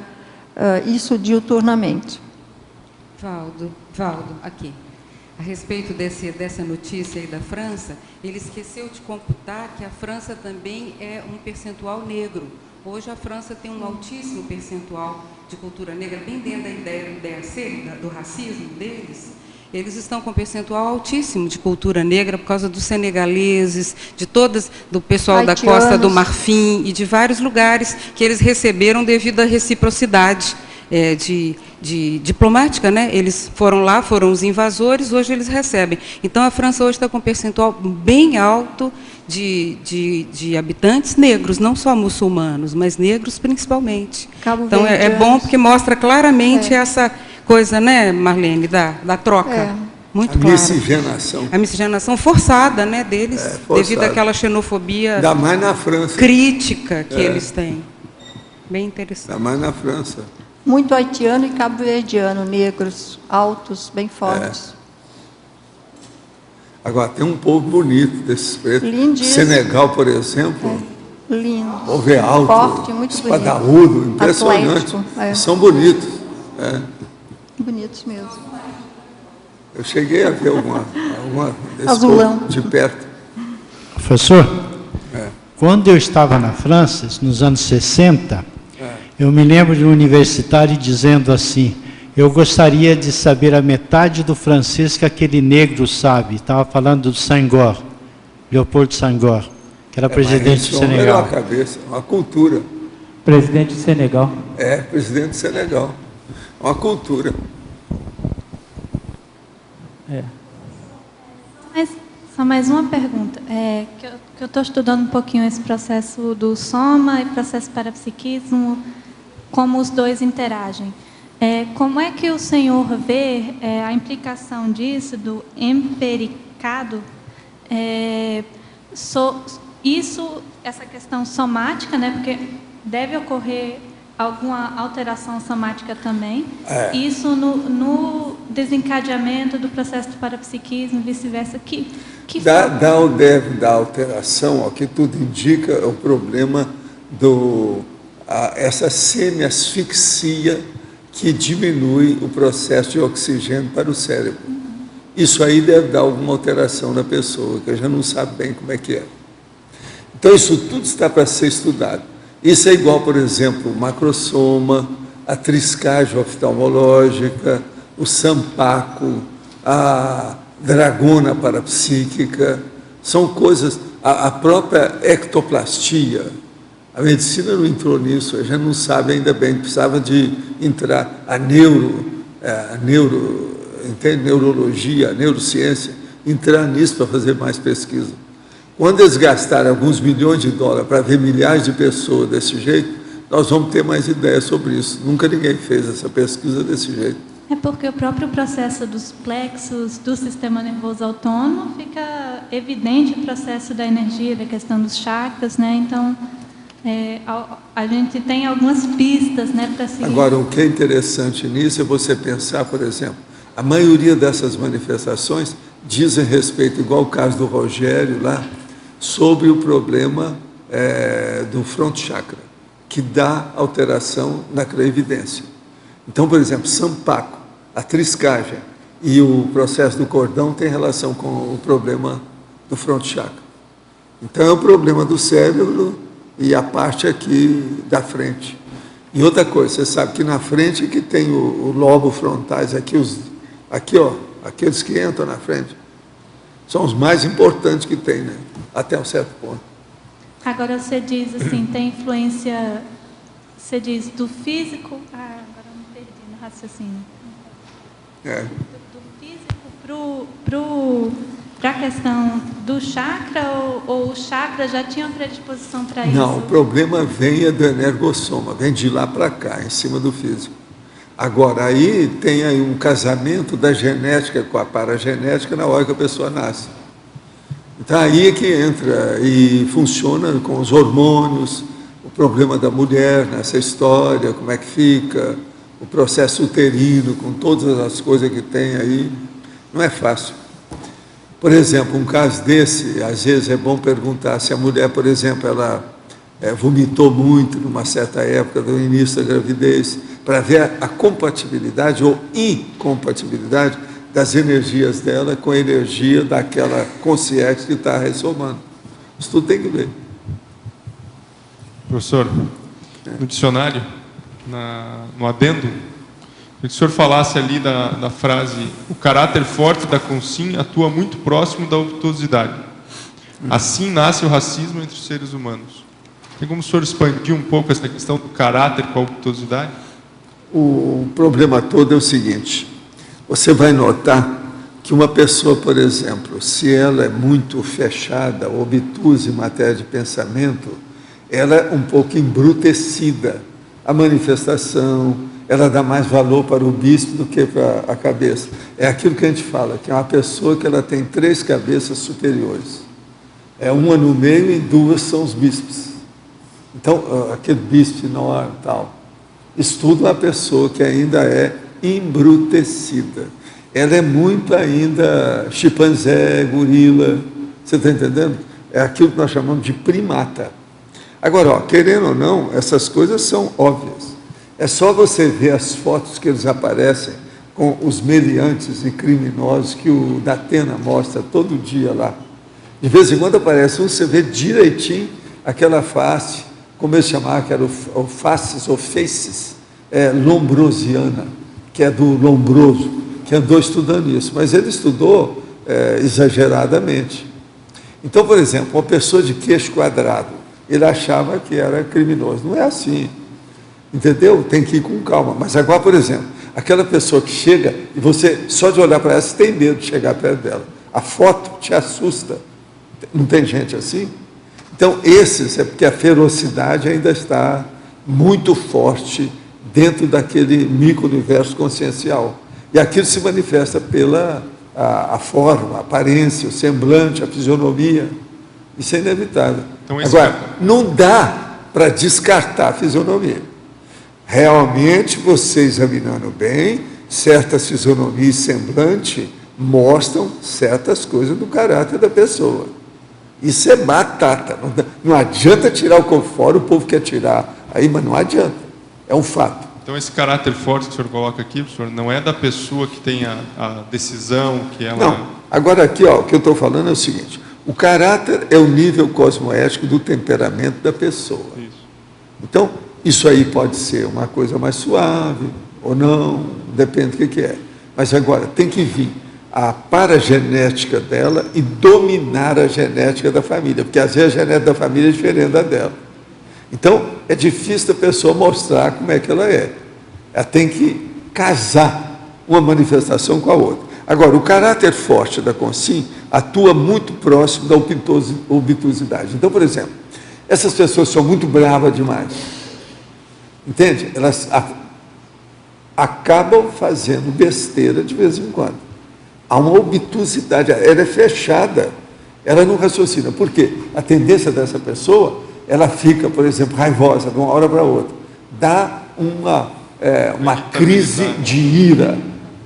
isso diuturnamente. Valdo, aqui. a respeito dessa notícia aí da França, ele esqueceu de computar que a França também é um percentual negro. Hoje a França tem um altíssimo percentual de cultura negra, bem dentro da ideia do DRC, do racismo deles. Eles estão com um percentual altíssimo de cultura negra por causa dos senegaleses, do pessoal da Costa do Marfim e de vários lugares que eles receberam devido à reciprocidade diplomática, né? Eles foram lá, foram os invasores, hoje eles recebem. Então a França hoje está com um percentual bem alto de habitantes negros, não só muçulmanos, mas negros principalmente. Então é bom porque mostra claramente essa coisa, né, Marlene, da troca. Muito claro. Miscigenação. A miscigenação forçada, né, deles, devido àquela xenofobia ainda mais na França. Crítica que eles têm. Bem interessante. Ainda mais na França. Muito haitiano e cabo-verdiano, negros, altos, bem fortes. Agora, tem um povo bonito desses pretos. Lindíssimo. Senegal, por exemplo. Lindo. O povo é alto, forte, muito espadaúdo, impressionante. São bonitos. Bonitos mesmo. Eu cheguei a ver alguma desse Azulão. povo de perto. Professor, quando eu estava na França, nos anos 60, eu me lembro de um universitário dizendo assim: eu gostaria de saber a metade do francês que aquele negro sabe. Estava falando do Senghor, Leopoldo Senghor, que era presidente do Senegal. A cabeça, uma cultura. Presidente do Senegal. Presidente do Senegal. Uma cultura. Só mais uma pergunta. Que eu estou estudando um pouquinho esse processo do soma e processo parapsiquismo, como os dois interagem. Como é que o senhor vê a implicação disso, do empericado, essa questão somática, né, porque deve ocorrer alguma alteração somática também, isso no desencadeamento do processo do parapsiquismo, vice-versa, deve dar alteração, ao que tudo indica, é o problema essa semi-asfixia que diminui o processo de oxigênio para o cérebro. Isso aí deve dar alguma alteração na pessoa, que já não sabe bem como é que é. Então, isso tudo está para ser estudado. Isso é igual, por exemplo, o macrosoma, a triscagem oftalmológica, o sampaco, a dragona parapsíquica, são coisas, a própria ectoplastia. A medicina não entrou nisso, a gente não sabe ainda bem, precisava de entrar a neurologia, a neurociência, entrar nisso para fazer mais pesquisa. Quando eles gastarem alguns milhões de dólares para ver milhares de pessoas desse jeito, nós vamos ter mais ideias sobre isso. Nunca ninguém fez essa pesquisa desse jeito. É porque o próprio processo dos plexos, do sistema nervoso autônomo, fica evidente o processo da energia, da questão dos chakras, né? Então, a gente tem algumas pistas, né, para seguir. Agora, o que é interessante nisso é você pensar, por exemplo, a maioria dessas manifestações dizem respeito, igual o caso do Rogério lá, sobre o problema do front chakra, que dá alteração na clarividência. Então, por exemplo, sampaco, a triscagem e o processo do cordão tem relação com o problema do front chakra. Então, é o problema do cérebro e a parte aqui da frente. E outra coisa, você sabe que na frente que tem o lobo frontais, aqueles que entram na frente, são os mais importantes que tem, né? Até um certo ponto. Agora você diz assim, tem influência, você diz do físico, agora eu me perdi no raciocínio. Do físico para a questão do chakra, ou o chakra já tinha predisposição para isso? Não, o problema vem do energossoma, vem de lá para cá, em cima do físico. Agora, aí tem aí um casamento da genética com a paragenética na hora que a pessoa nasce. Então, aí é que entra e funciona com os hormônios, o problema da mulher nessa história, como é que fica, o processo uterino, com todas as coisas que tem aí. Não é fácil. Por exemplo, um caso desse, às vezes é bom perguntar se a mulher, por exemplo, ela vomitou muito numa certa época do início da gravidez, para ver a compatibilidade ou incompatibilidade das energias dela com a energia daquela consciência que está ressomando. Isso tudo tem que ver. Professor, no dicionário, no adendo, que o senhor falasse ali da frase: o caráter forte da consim atua muito próximo da obtusidade. Assim nasce o racismo entre os seres humanos. Tem como o senhor expandir um pouco essa questão do caráter com a obtusidade? O problema todo é o seguinte: você vai notar que uma pessoa, por exemplo, se ela é muito fechada, obtusa em matéria de pensamento, ela é um pouco embrutecida. A manifestação, ela dá mais valor para o bispo do que para a cabeça. É aquilo que a gente fala, que é uma pessoa que ela tem 3 cabeças superiores. É uma no meio e 2 são os bispos. Então, aquele bispo menor e tal. Isso tudo é uma pessoa que ainda é embrutecida. Ela é muito ainda chimpanzé, gorila, você está entendendo? É aquilo que nós chamamos de primata. Agora, querendo ou não, essas coisas são óbvias. É só você ver as fotos que eles aparecem com os meliantes e criminosos que o Datena mostra todo dia lá. De vez em quando aparece um, você vê direitinho aquela face, como eles chamavam, que era o faces ou faces, lombrosiana, que é do Lombroso, que andou estudando isso, mas ele estudou exageradamente. Então, por exemplo, uma pessoa de queixo quadrado, ele achava que era criminoso. Não é assim, entendeu? Tem que ir com calma. Mas agora, por exemplo, aquela pessoa que chega e você, só de olhar para ela, você tem medo de chegar perto dela. A foto te assusta. Não tem gente assim? Então, esses é porque a ferocidade ainda está muito forte dentro daquele micro-universo consciencial. E aquilo se manifesta pela a forma, a aparência, o semblante, a fisionomia. Isso é inevitável. Então, agora, não dá para descartar a fisionomia. Realmente, você examinando bem, certas fisionomias e semblante mostram certas coisas do caráter da pessoa. Isso é batata. Não adianta tirar o corpo fora, o povo quer tirar aí, mas não adianta. É um fato. Então, esse caráter forte que o senhor coloca aqui, professor, não é da pessoa que tem a decisão, que ela... Não. Agora, aqui, o que eu estou falando é o seguinte: o caráter é o nível cosmoético do temperamento da pessoa. Isso. Então, isso aí pode ser uma coisa mais suave ou não, depende do que é. Mas agora, tem que vir a paragenética dela e dominar a genética da família, porque às vezes a genética da família é diferente da dela. Então, é difícil a pessoa mostrar como é que ela é. Ela tem que casar uma manifestação com a outra. Agora, o caráter forte da consim atua muito próximo da obtusidade. Então, por exemplo, essas pessoas são muito bravas demais. Entende? Elas acabam fazendo besteira de vez em quando. Há uma obtusidade, ela é fechada, ela não raciocina. Por quê? A tendência dessa pessoa, ela fica, por exemplo, raivosa de uma hora para outra. Dá uma crise de ira,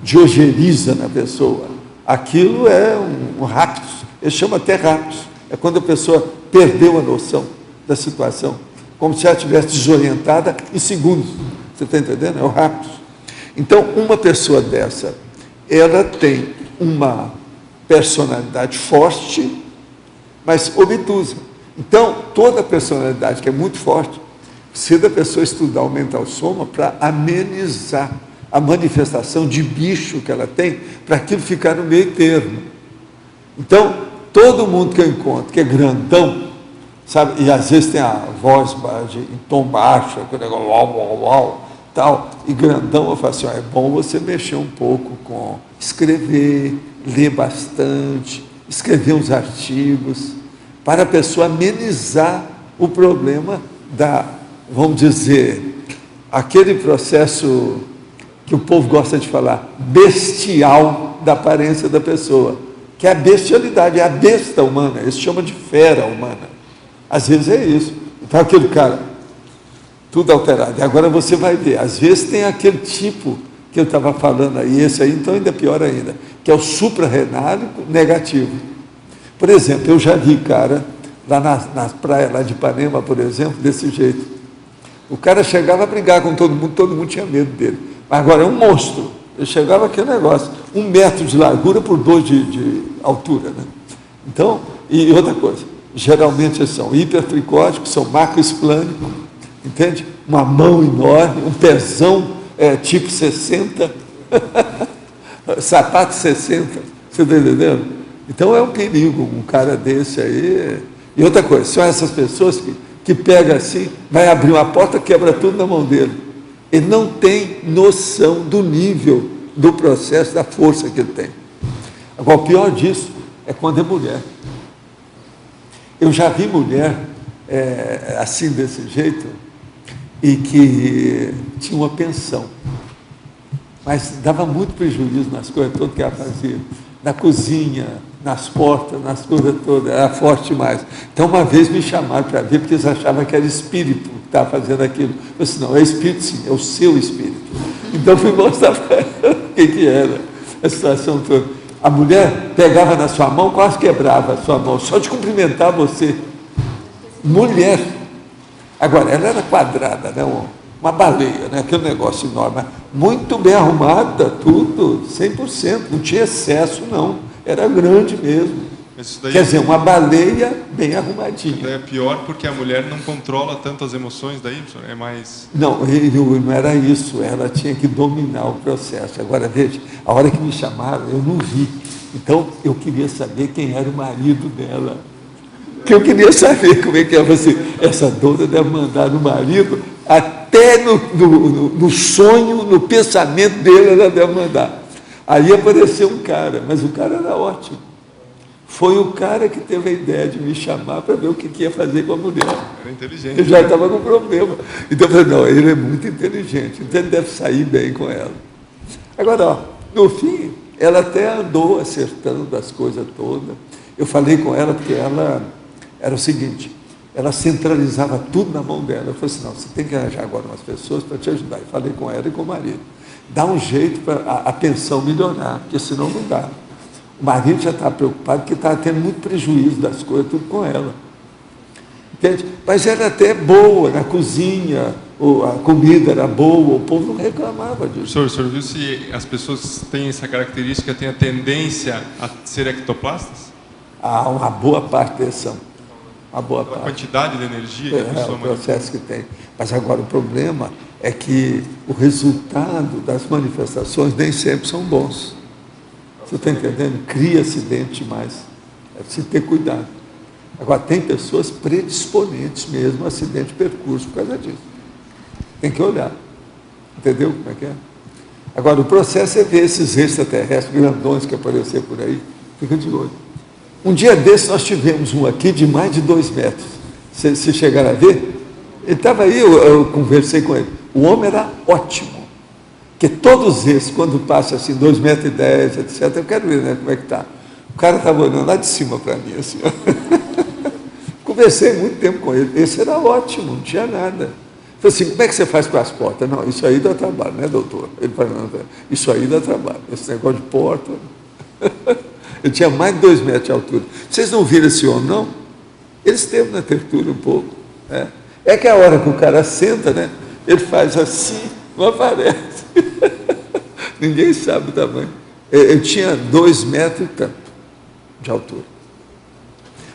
de ojeriza na pessoa. Aquilo é um raptus, ele chama até raptus. É quando a pessoa perdeu a noção da situação, como se ela estivesse desorientada em segundos. Você está entendendo? É o raptus. Então, uma pessoa dessa, ela tem uma personalidade forte, mas obtusa. Então, toda personalidade que é muito forte, precisa da pessoa estudar o mental soma para amenizar a manifestação de bicho que ela tem, para aquilo ficar no meio termo. Então, todo mundo que eu encontro, que é grandão, sabe, e às vezes tem a voz em tom baixo, aquele negócio, uau, uau, uau, tal, e grandão, eu falo assim, é bom você mexer um pouco com escrever, ler bastante, escrever uns artigos, para a pessoa amenizar o problema vamos dizer, aquele processo que o povo gosta de falar, bestial da aparência da pessoa, que é a bestialidade, é a besta humana, eles chamam de fera humana. Às vezes é isso. Então aquele cara, tudo alterado. E agora você vai ver, às vezes tem aquele tipo que eu estava falando aí, esse aí então ainda pior ainda, que é o suprarrenálico negativo. Por exemplo, eu já vi cara, lá nas praias lá de Ipanema, por exemplo, desse jeito. O cara chegava a brigar com todo mundo tinha medo dele. Mas agora é um monstro. Ele chegava aquele negócio. 1 metro de largura por 2 de altura, né? Então, e outra coisa, geralmente eles são hipertricóticos, são macroesplânicos, entende? Uma mão enorme, um pezão tipo 60, sapato 60, você está entendendo? Então é um perigo um cara desse aí. E outra coisa, são essas pessoas que pega assim, vai abrir uma porta, quebra tudo na mão dele. Ele não tem noção do nível do processo, da força que ele tem. Agora, o pior disso é quando é mulher. Eu já vi mulher assim, desse jeito, e que tinha uma pensão. Mas dava muito prejuízo nas coisas todas que ela fazia. Na cozinha, nas portas, nas coisas todas, era forte demais. Então, uma vez me chamaram para ver, porque eles achavam que era espírito que estava fazendo aquilo. Eu disse, não, é espírito sim, é o seu espírito. Então, fui mostrar para ela o que era a situação toda. A mulher pegava na sua mão, quase quebrava a sua mão, só de cumprimentar você. Mulher. Agora, ela era quadrada, né? Uma baleia, né? Aquele negócio enorme, muito bem arrumada, tudo, 100%, não tinha excesso, não. Era grande mesmo. Quer dizer, uma baleia bem arrumadinha. Isso daí é pior porque a mulher não controla tanto as emoções daí, é mais... Não, não era isso, ela tinha que dominar o processo. Agora, veja, a hora que me chamaram, eu não vi. Então, eu queria saber quem era o marido dela. Que eu queria saber como é que era assim. Essa dona deve mandar no marido, até no sonho, no pensamento dele, ela deve mandar. Aí apareceu um cara, mas o cara era ótimo. Foi o cara que teve a ideia de me chamar para ver o que ia fazer com a mulher. Era inteligente. Eu já estava com problema. Então eu falei, não, ele é muito inteligente, então ele deve sair bem com ela. Agora, ó, no fim, ela até andou acertando as coisas todas. Eu falei com ela porque ela era o seguinte, ela centralizava tudo na mão dela. Eu falei assim, não, você tem que arranjar agora umas pessoas para te ajudar. Eu falei com ela e com o marido. Dá um jeito para a pensão melhorar, porque senão não dá. O marido já está preocupado porque está tendo muito prejuízo das coisas, tudo com ela. Entende? Mas era até boa na cozinha, a comida era boa, o povo não reclamava disso. O senhor viu se as pessoas têm essa característica, têm a tendência a ser ectoplastas? Há uma boa parte deles são. Uma boa parte. A quantidade de energia que a pessoa o processo que tem. Mas agora o problema é que o resultado das manifestações nem sempre são bons. Você está entendendo? Cria acidente demais. É preciso ter cuidado. Agora, tem pessoas predisponentes mesmo a acidente de percurso por causa disso. Tem que olhar. Entendeu como é que é? Agora, o processo é ver esses extraterrestres grandões que apareceram por aí. Fica de olho. Um dia desses, nós tivemos um aqui de mais de 2 metros. Vocês chegaram a ver? Ele estava aí, eu conversei com ele. O homem era ótimo. Porque todos esses, quando passa assim, 2,10 metros, etc., eu quero ver, né, como é que está. O cara estava olhando lá de cima para mim, assim. Conversei muito tempo com ele. Esse era ótimo, não tinha nada. Falei assim, como é que você faz com as portas? Não, isso aí dá trabalho, né, doutor? Ele falou, não, isso aí dá trabalho. Esse negócio de porta... Ele tinha mais de 2 metros de altura. Vocês não viram esse homem, não? Ele esteve na tertúlia um pouco. É que a hora que o cara senta, né? Ele faz assim, não aparece. Ninguém sabe o tamanho. Eu tinha 2 metros e tanto de altura.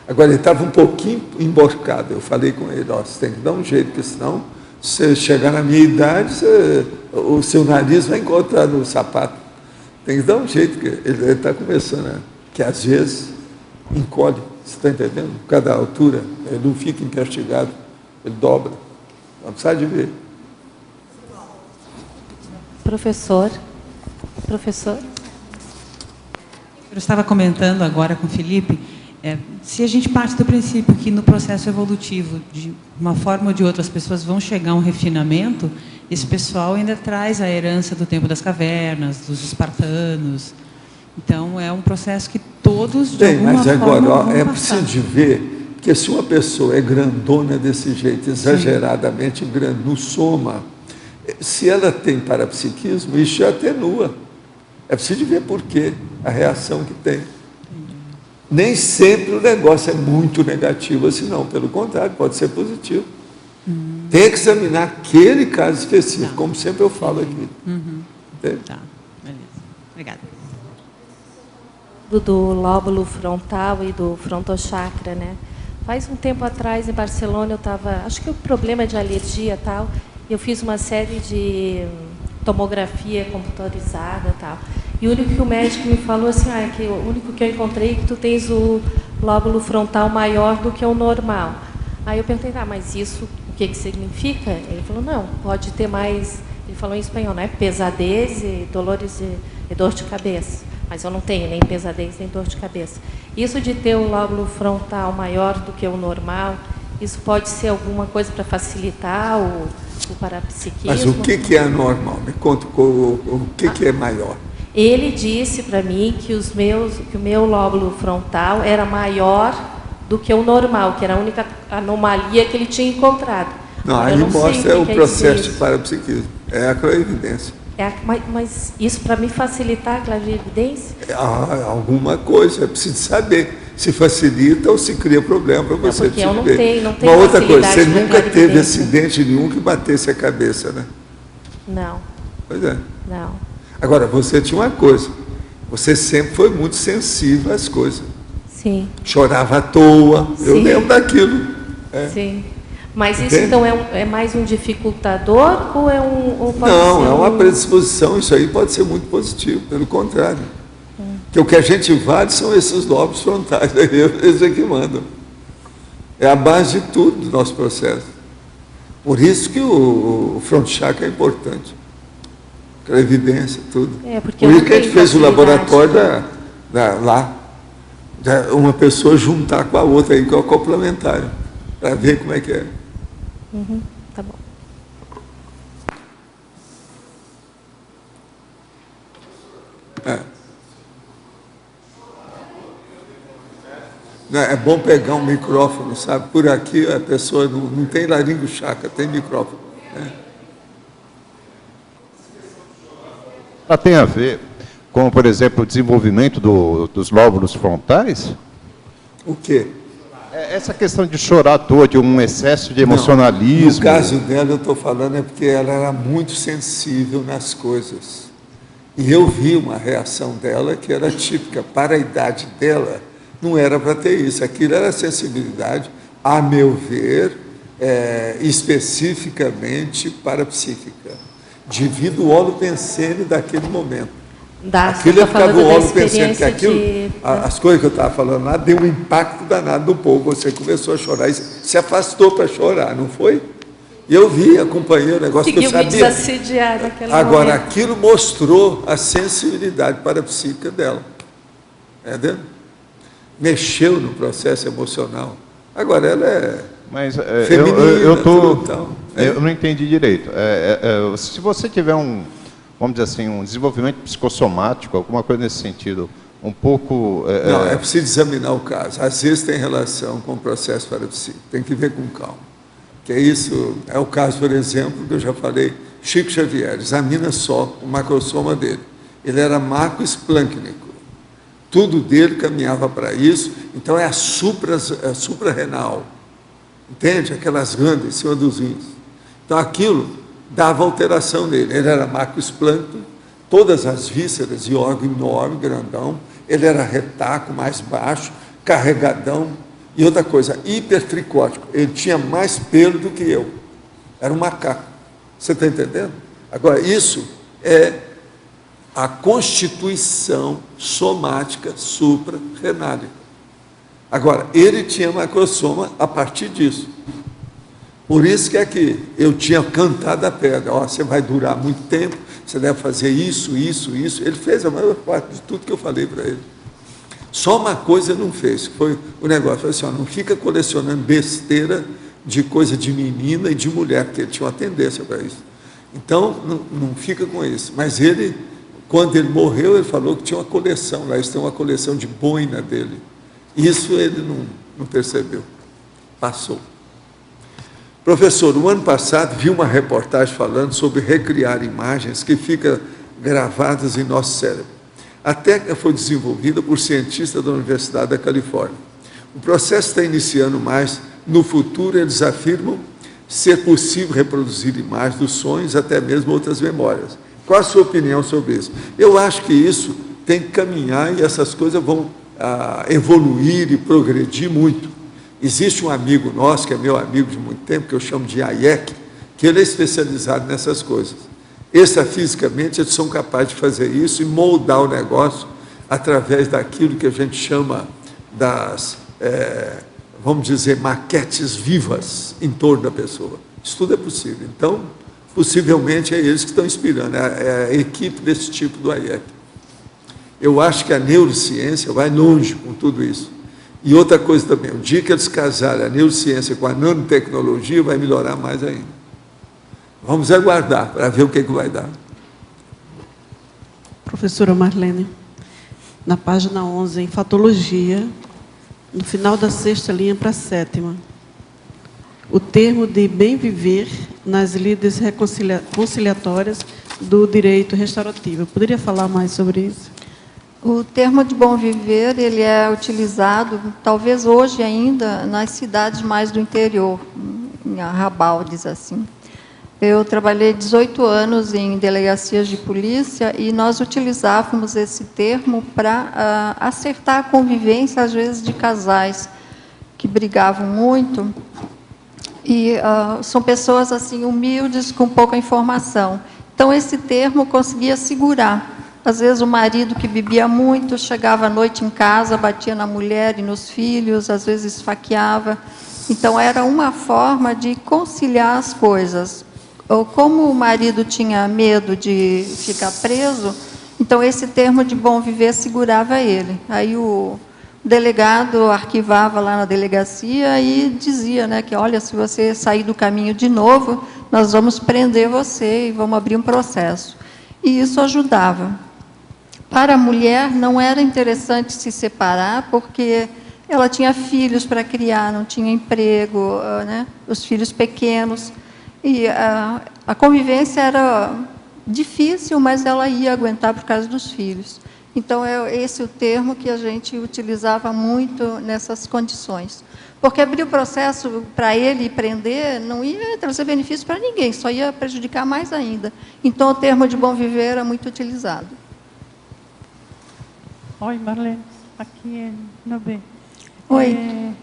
Agora, ele estava um pouquinho emborcado. Eu falei com ele, ó, você tem que dar um jeito, porque senão, se você chegar na minha idade, o seu nariz vai encontrar no sapato. Tem que dar um jeito, porque ele está começando, né? Que às vezes encolhe, você está entendendo? Por causa da altura, ele não fica investigado, ele dobra. Não precisa de ver. Professor. Eu estava comentando agora com o Felipe, se a gente parte do princípio que no processo evolutivo, de uma forma ou de outra, as pessoas vão chegar a um refinamento, esse pessoal ainda traz a herança do tempo das cavernas, dos espartanos. Então, é um processo que todos, de alguma forma, vão é passar. preciso de ver, porque se uma pessoa é grandona desse jeito, exageradamente grande, no soma, se ela tem parapsiquismo, isso já atenua. É preciso de ver por quê, a reação que tem. Nem sempre o negócio é muito negativo assim, não. Pelo contrário, pode ser positivo. Tem que examinar aquele caso específico, como sempre eu falo aqui. Tá, beleza. Obrigada. do lóbulo frontal e do frontochakra, né? Faz um tempo atrás, em Barcelona, eu estava... Acho que o problema de alergia e tal, eu fiz uma série de tomografia computadorizada e tal. E o único que o médico me falou assim, é que o único que eu encontrei é que tu tens o lóbulo frontal maior do que o normal. Aí eu perguntei, mas isso o que significa? Ele falou, não, pode ter mais... Ele falou em espanhol, né? Pesadez e dolores e dor de cabeça. Mas eu não tenho nem pesadez nem dor de cabeça. Isso de ter o lóbulo frontal maior do que o normal, isso pode ser alguma coisa para facilitar o parapsiquismo? Mas o que é anormal? Me conta o que é maior. Ele disse para mim que o meu lóbulo frontal era maior do que o normal, que era a única anomalia que ele tinha encontrado. Não, aí mostra o processo de parapsiquismo. É a clarividência. Mas isso para me facilitar a clarividência? Alguma coisa, é preciso saber se facilita ou se cria problema para você. Porque eu não tenho Uma outra coisa, você nunca teve acidente nenhum que batesse a cabeça, né? Não. Pois é. Não. Agora, você tinha uma coisa, você sempre foi muito sensível às coisas. Sim. Chorava à toa, Sim. eu lembro daquilo. Sim. Mas isso, então, é mais um dificultador ou é um... pode Não, ser é uma predisposição, isso aí pode ser muito positivo, pelo contrário. Porque o que a gente invade são esses lobos frontais, eles é que mandam. É a base de tudo do nosso processo. Por isso que o front chakra é importante. A evidência, tudo. Por isso que a gente fez o laboratório lá, uma pessoa juntar com a outra, aí, que é o complementário, para ver como é que é. Tá bom. É bom pegar um micrófono, sabe? Por aqui a pessoa não tem laringo chakra, tem micrófono. Ela tem a ver com, por exemplo, o desenvolvimento dos lóbulos frontais? O quê? Essa questão de chorar à toa, de um excesso de emocionalismo. No caso dela, eu estou falando, é porque ela era muito sensível nas coisas. E eu vi uma reação dela que era típica. Para a idade dela, não era para ter isso. Aquilo era sensibilidade, a meu ver, especificamente parapsíquica, devido ao holopensene daquele momento. Aquilo ficava o holopensene, que aquilo, as coisas que eu estava falando lá, deu um impacto danado no povo. Você começou a chorar e se afastou para chorar, não foi? E eu vi, acompanhei o negócio que eu sabia. Me desassediar naquele Agora, momento. aquilo mostrou a sensibilidade parapsíquica dela. Entendeu? Mexeu no processo emocional. Agora, ela é feminina, eu não entendi direito. Se você tiver vamos dizer assim, um desenvolvimento psicossomático, alguma coisa nesse sentido, um pouco... Não, é preciso examinar o caso. Às vezes tem relação com o processo parapsíquico, tem que ver com calma. Que é o caso, por exemplo, que eu já falei, Chico Xavier, examina só o macrossoma dele. Ele era macroesplâncnico. Tudo dele caminhava para isso, então é a suprarrenal. Entende? Aquelas grandes em cima dos rins. Então aquilo dava alteração nele. Ele era macroesplâncnico, todas as vísceras e órgão enorme, grandão. Ele era retaco, mais baixo, carregadão. E outra coisa, hipertricótico. Ele tinha mais pelo do que eu. Era um macaco. Você está entendendo? Agora, isso é a constituição somática suprarrenálica. Agora, ele tinha macrossoma a partir disso. Por isso que eu tinha cantado a pedra. Você vai durar muito tempo, você deve fazer isso, isso, isso. Ele fez a maior parte de tudo que eu falei para ele. Só uma coisa ele não fez, que foi o negócio. Falei assim, não fica colecionando besteira de coisa de menina e de mulher, porque ele tinha uma tendência para isso. Então, não fica com isso. Mas ele, quando ele morreu, ele falou que tinha uma coleção lá. Eles têm uma coleção de boina dele. Isso ele não percebeu. Passou. Professor, o ano passado vi uma reportagem falando sobre recriar imagens que ficam gravadas em nosso cérebro. A técnica foi desenvolvida por cientistas da Universidade da Califórnia. O processo está iniciando, mas no futuro eles afirmam ser possível reproduzir imagens dos sonhos, até mesmo outras memórias. Qual a sua opinião sobre isso? Eu acho que isso tem que caminhar e essas coisas vão evoluir e progredir muito. Existe um amigo nosso, que é meu amigo de muito tempo, que eu chamo de Hayek, que ele é especializado nessas coisas. Extrafisicamente, eles são capazes de fazer isso e moldar o negócio através daquilo que a gente chama das, vamos dizer, maquetes vivas em torno da pessoa. Isso tudo é possível. Então, possivelmente é eles que estão inspirando, é a equipe desse tipo do Hayek. Eu acho que a neurociência vai longe com tudo isso. E outra coisa também, o dia que eles casarem a neurociência com a nanotecnologia, vai melhorar mais ainda. Vamos aguardar para ver o que vai dar. Professora Marlene, na página 11, em Fatologia, no final da 6ª linha para a 7ª, o termo de bem viver nas lides conciliatórias do direito restaurativo. Eu poderia falar mais sobre isso? O termo de bom viver, ele é utilizado, talvez hoje ainda, nas cidades mais do interior, em arrabaldes, assim. Eu trabalhei 18 anos em delegacias de polícia e nós utilizávamos esse termo para acertar a convivência, às vezes, de casais que brigavam muito. E são pessoas assim humildes, com pouca informação. Então, esse termo conseguia segurar. Às vezes, o marido que bebia muito, chegava à noite em casa, batia na mulher e nos filhos, às vezes esfaqueava. Então, era uma forma de conciliar as coisas. Ou como o marido tinha medo de ficar preso, então esse termo de bom viver segurava ele. Aí o delegado arquivava lá na delegacia e dizia, né, que, olha, se você sair do caminho de novo, nós vamos prender você e vamos abrir um processo. E isso ajudava. Para a mulher, não era interessante se separar, porque ela tinha filhos para criar, não tinha emprego, né, os filhos pequenos. E a convivência era difícil, mas ela ia aguentar por causa dos filhos. Então, esse é o termo que a gente utilizava muito nessas condições. Porque abrir o processo para ele prender não ia trazer benefício para ninguém, só ia prejudicar mais ainda. Então, o termo de bom viver era muito utilizado. Oi, Marlene, aqui no B. Oi.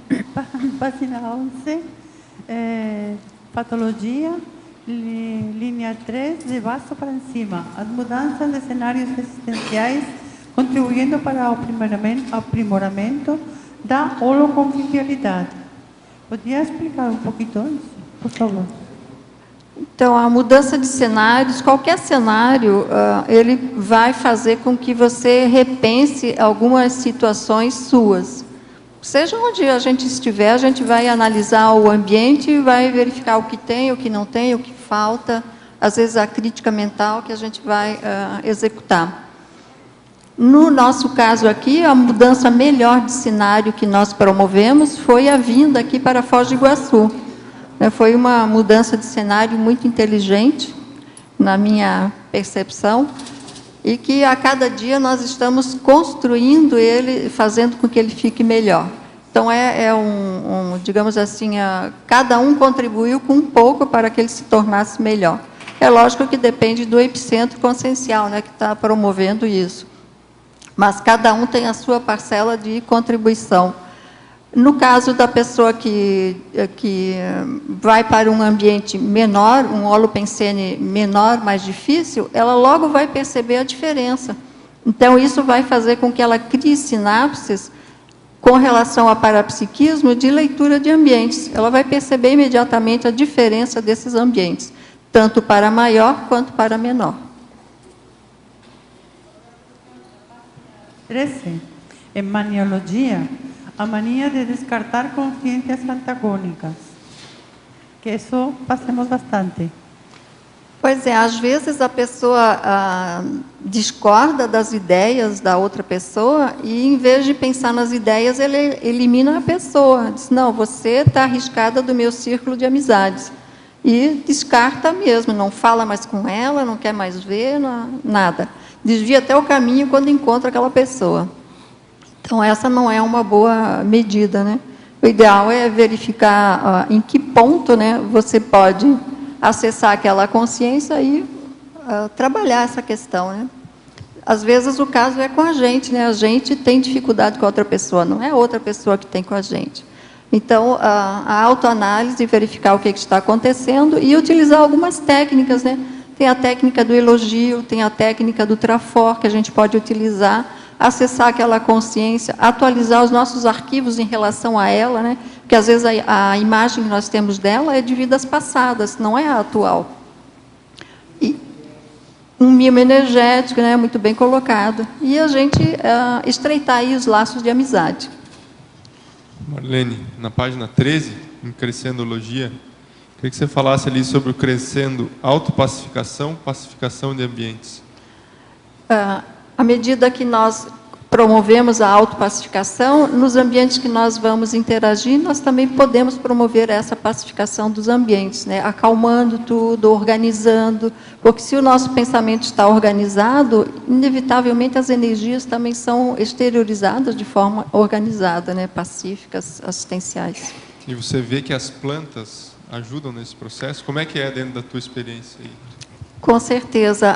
Página 11, patologia, linha 3, de baixo para cima. As mudanças de cenários existenciais contribuindo para o aprimoramento da holoconvivialidade. Podia explicar um pouquinho isso, por favor? Então, a mudança de cenários, qualquer cenário, ele vai fazer com que você repense algumas situações suas. Seja onde a gente estiver, a gente vai analisar o ambiente e vai verificar o que tem, o que não tem, o que falta, às vezes a crítica mental que a gente vai executar. No nosso caso aqui, a mudança melhor de cenário que nós promovemos foi a vinda aqui para Foz do Iguaçu. Foi uma mudança de cenário muito inteligente, na minha percepção, e que a cada dia nós estamos construindo ele, fazendo com que ele fique melhor. Então, digamos assim, cada um contribuiu com um pouco para que ele se tornasse melhor. É lógico que depende do epicentro consciencial, né, que está promovendo isso. Mas cada um tem a sua parcela de contribuição. No caso da pessoa que vai para um ambiente menor, um holopensene menor, mais difícil, ela logo vai perceber a diferença. Então, isso vai fazer com que ela crie sinapses com relação ao parapsiquismo de leitura de ambientes. Ela vai perceber imediatamente a diferença desses ambientes, tanto para maior quanto para menor. 13. Em maniologia, a mania de descartar consciências antagônicas, que isso passamos bastante. Pois é, às vezes a pessoa discorda das ideias da outra pessoa e, em vez de pensar nas ideias, ele elimina a pessoa. Diz, não, você está arriscada do meu círculo de amizades. E descarta mesmo, não fala mais com ela, não quer mais ver, nada. Desvia até o caminho quando encontra aquela pessoa. Então, essa não é uma boa medida, né? O ideal é verificar em que ponto, né, você pode acessar aquela consciência e trabalhar essa questão, né? Às vezes o caso é com a gente, né? A gente tem dificuldade com a outra pessoa, não é outra pessoa que tem com a gente. Então, a autoanálise, verificar o que está acontecendo e utilizar algumas técnicas, né? Tem a técnica do elogio, tem a técnica do trafor, que a gente pode utilizar, acessar aquela consciência, atualizar os nossos arquivos em relação a ela, né? Porque às vezes a imagem que nós temos dela é de vidas passadas, não é a atual. E um mimo energético, né? Muito bem colocado. E a gente estreitar aí os laços de amizade. Marlene, na página 13, em Crescendologia, queria que você falasse ali sobre o crescendo autopacificação, pacificação de ambientes. À medida que nós promovemos a autopacificação, nos ambientes que nós vamos interagir, nós também podemos promover essa pacificação dos ambientes, né? Acalmando tudo, organizando, porque se o nosso pensamento está organizado, inevitavelmente as energias também são exteriorizadas de forma organizada, né? Pacíficas, assistenciais. E você vê que as plantas ajudam nesse processo? Como é que é dentro da tua experiência aí? Com certeza,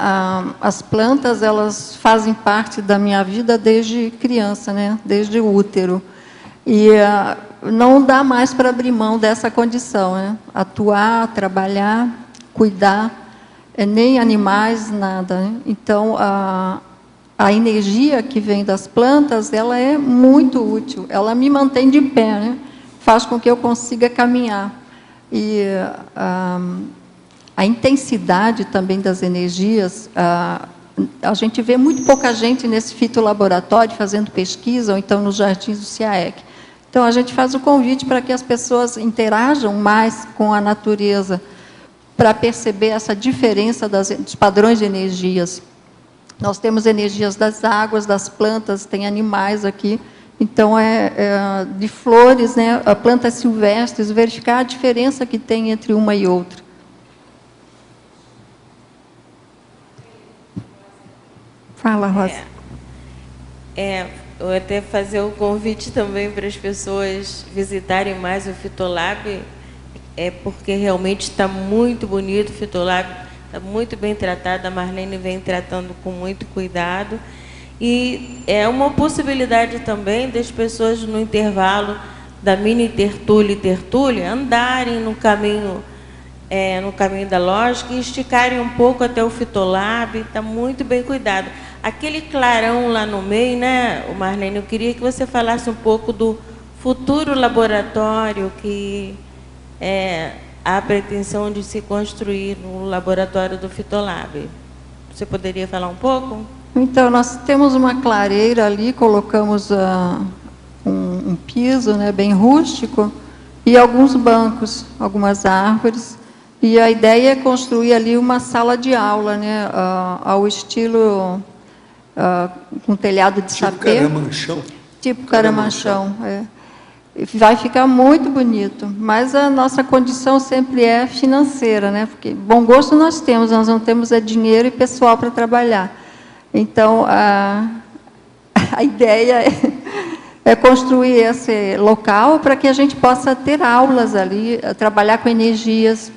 as plantas, elas fazem parte da minha vida desde criança, né? Desde o útero. E não dá mais para abrir mão dessa condição, né? Atuar, trabalhar, cuidar, nem animais, nada, né? Então, a energia que vem das plantas, ela é muito útil, ela me mantém de pé, né? Faz com que eu consiga caminhar. E a intensidade também das energias, a gente vê muito pouca gente nesse fitolaboratório fazendo pesquisa, ou então nos jardins do CIAEC. Então, a gente faz o convite para que as pessoas interajam mais com a natureza, para perceber essa diferença dos padrões de energias. Nós temos energias das águas, das plantas, tem animais aqui. Então, de flores, né, plantas silvestres, verificar a diferença que tem entre uma e outra. Fala, Rosa. Eu até fazer o convite também para as pessoas visitarem mais o Fitolab, porque realmente está muito bonito o Fitolab, está muito bem tratado, a Marlene vem tratando com muito cuidado. E é uma possibilidade também das pessoas, no intervalo da mini tertúlia e tertúlia, andarem no caminho da lógica e esticarem um pouco até o Fitolab, está muito bem cuidado. Aquele clarão lá no meio, né, Marlene, eu queria que você falasse um pouco do futuro laboratório que há a pretensão de se construir no laboratório do Fitolab. Você poderia falar um pouco? Então, nós temos uma clareira ali, colocamos um piso, né, bem rústico, e alguns bancos, algumas árvores. E a ideia é construir ali uma sala de aula, né, ao estilo com telhado de sapê. Tipo caramanchão? Tipo caramanchão, Vai ficar muito bonito, mas a nossa condição sempre é financeira, né? Porque bom gosto nós não temos dinheiro e pessoal para trabalhar. Então, a ideia é construir esse local para que a gente possa ter aulas ali, trabalhar com energias,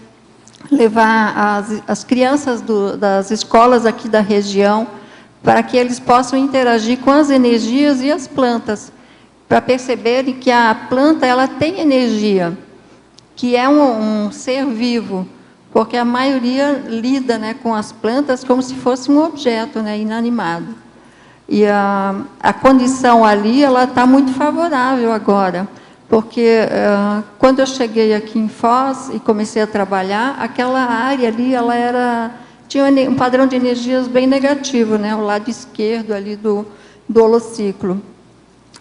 levar as crianças das escolas aqui da região, para que eles possam interagir com as energias e as plantas, para perceberem que a planta ela tem energia, que é um ser vivo, porque a maioria lida, né, com as plantas como se fosse um objeto, né, inanimado. E a condição ali ela está muito favorável agora, porque quando eu cheguei aqui em Foz e comecei a trabalhar, aquela área ali tinha um padrão de energias bem negativo, né, o lado esquerdo ali do holociclo.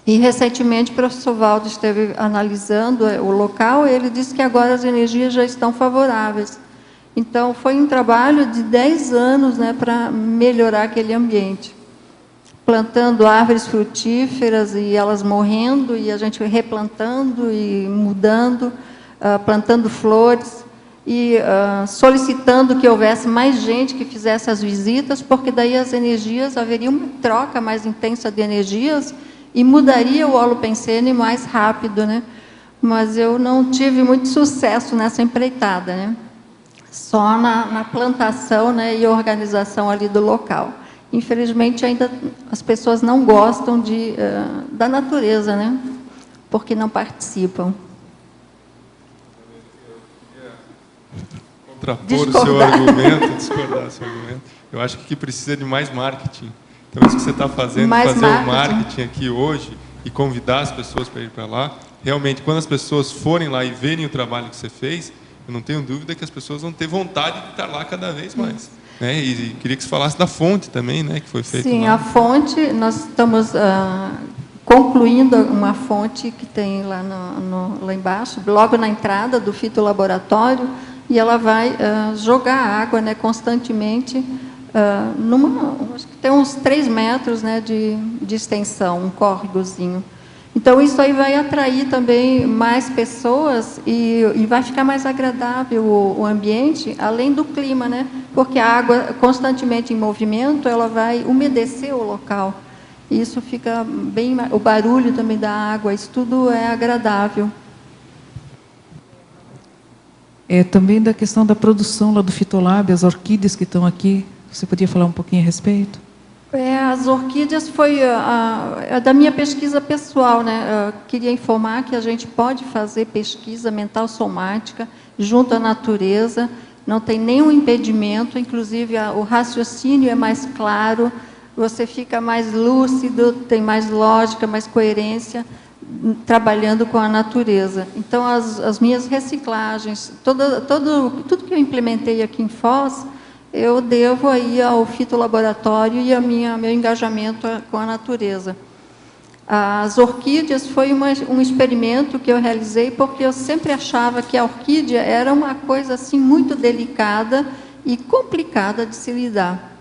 E recentemente o professor Valdo esteve analisando o local e ele disse que agora as energias já estão favoráveis. Então, foi um trabalho de 10 anos, né, para melhorar aquele ambiente. Plantando árvores frutíferas e elas morrendo, e a gente replantando e mudando, plantando flores, e solicitando que houvesse mais gente que fizesse as visitas, porque daí as energias, haveria uma troca mais intensa de energias, e mudaria o holopensene mais rápido, né? Mas eu não tive muito sucesso nessa empreitada, né? Só na plantação, né, e organização ali do local. infelizmente, ainda as pessoas não gostam da natureza, né? Porque não participam. Contrapor o seu argumento, discordar do seu argumento. Eu acho que aqui precisa de mais marketing. Então, isso que você está fazendo, fazer o marketing aqui hoje e convidar as pessoas para ir para lá, realmente, quando as pessoas forem lá e verem o trabalho que você fez, eu não tenho dúvida que as pessoas vão ter vontade de estar lá cada vez mais. Né? E queria que você falasse da fonte também, né, que foi feita. Sim, lá. a fonte, nós estamos concluindo uma fonte que tem lá, lá embaixo, logo na entrada do fitolaboratório, e ela vai jogar água, né, constantemente, acho que tem uns 3 metros, né, de extensão, um córregozinho. Então, isso aí vai atrair também mais pessoas e vai ficar mais agradável o ambiente, além do clima, né? Porque a água constantemente em movimento, ela vai umedecer o local. E isso fica bem... O barulho também da água, isso tudo é agradável. Também da questão da produção lá do Fitolab, as orquídeas que estão aqui, você podia falar um pouquinho a respeito? As orquídeas foi da minha pesquisa pessoal, né? Queria informar que a gente pode fazer pesquisa mental somática junto à natureza, não tem nenhum impedimento, inclusive o raciocínio é mais claro, você fica mais lúcido, tem mais lógica, mais coerência, trabalhando com a natureza. Então, as minhas reciclagens, tudo que eu implementei aqui em Foz, eu devo aí ao fitolaboratório e ao meu engajamento com a natureza. As orquídeas foi um experimento que eu realizei porque eu sempre achava que a orquídea era uma coisa assim muito delicada e complicada de se lidar.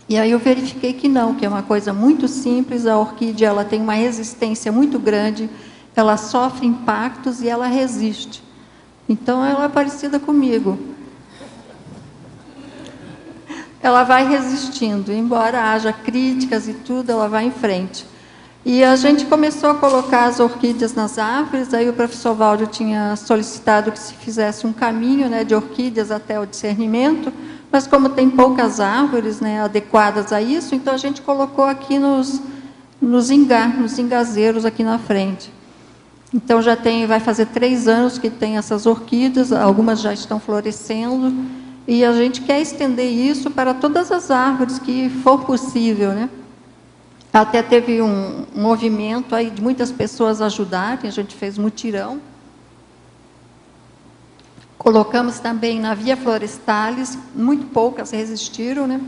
E aí eu verifiquei que não, que é uma coisa muito simples, a orquídea ela tem uma resistência muito grande, ela sofre impactos e ela resiste. Então, ela é parecida comigo. Ela vai resistindo, embora haja críticas e tudo, ela vai em frente. E a gente começou a colocar as orquídeas nas árvores, aí o professor Valdo tinha solicitado que se fizesse um caminho, né, de orquídeas até o discernimento, mas como tem poucas árvores, né, adequadas a isso, então a gente colocou aqui nos engazeiros aqui na frente. Então vai fazer 3 anos que tem essas orquídeas, algumas já estão florescendo, e a gente quer estender isso para todas as árvores que for possível, né? Até teve um movimento aí de muitas pessoas ajudarem, a gente fez mutirão. Colocamos também na Via Florestalis, muito poucas resistiram, né?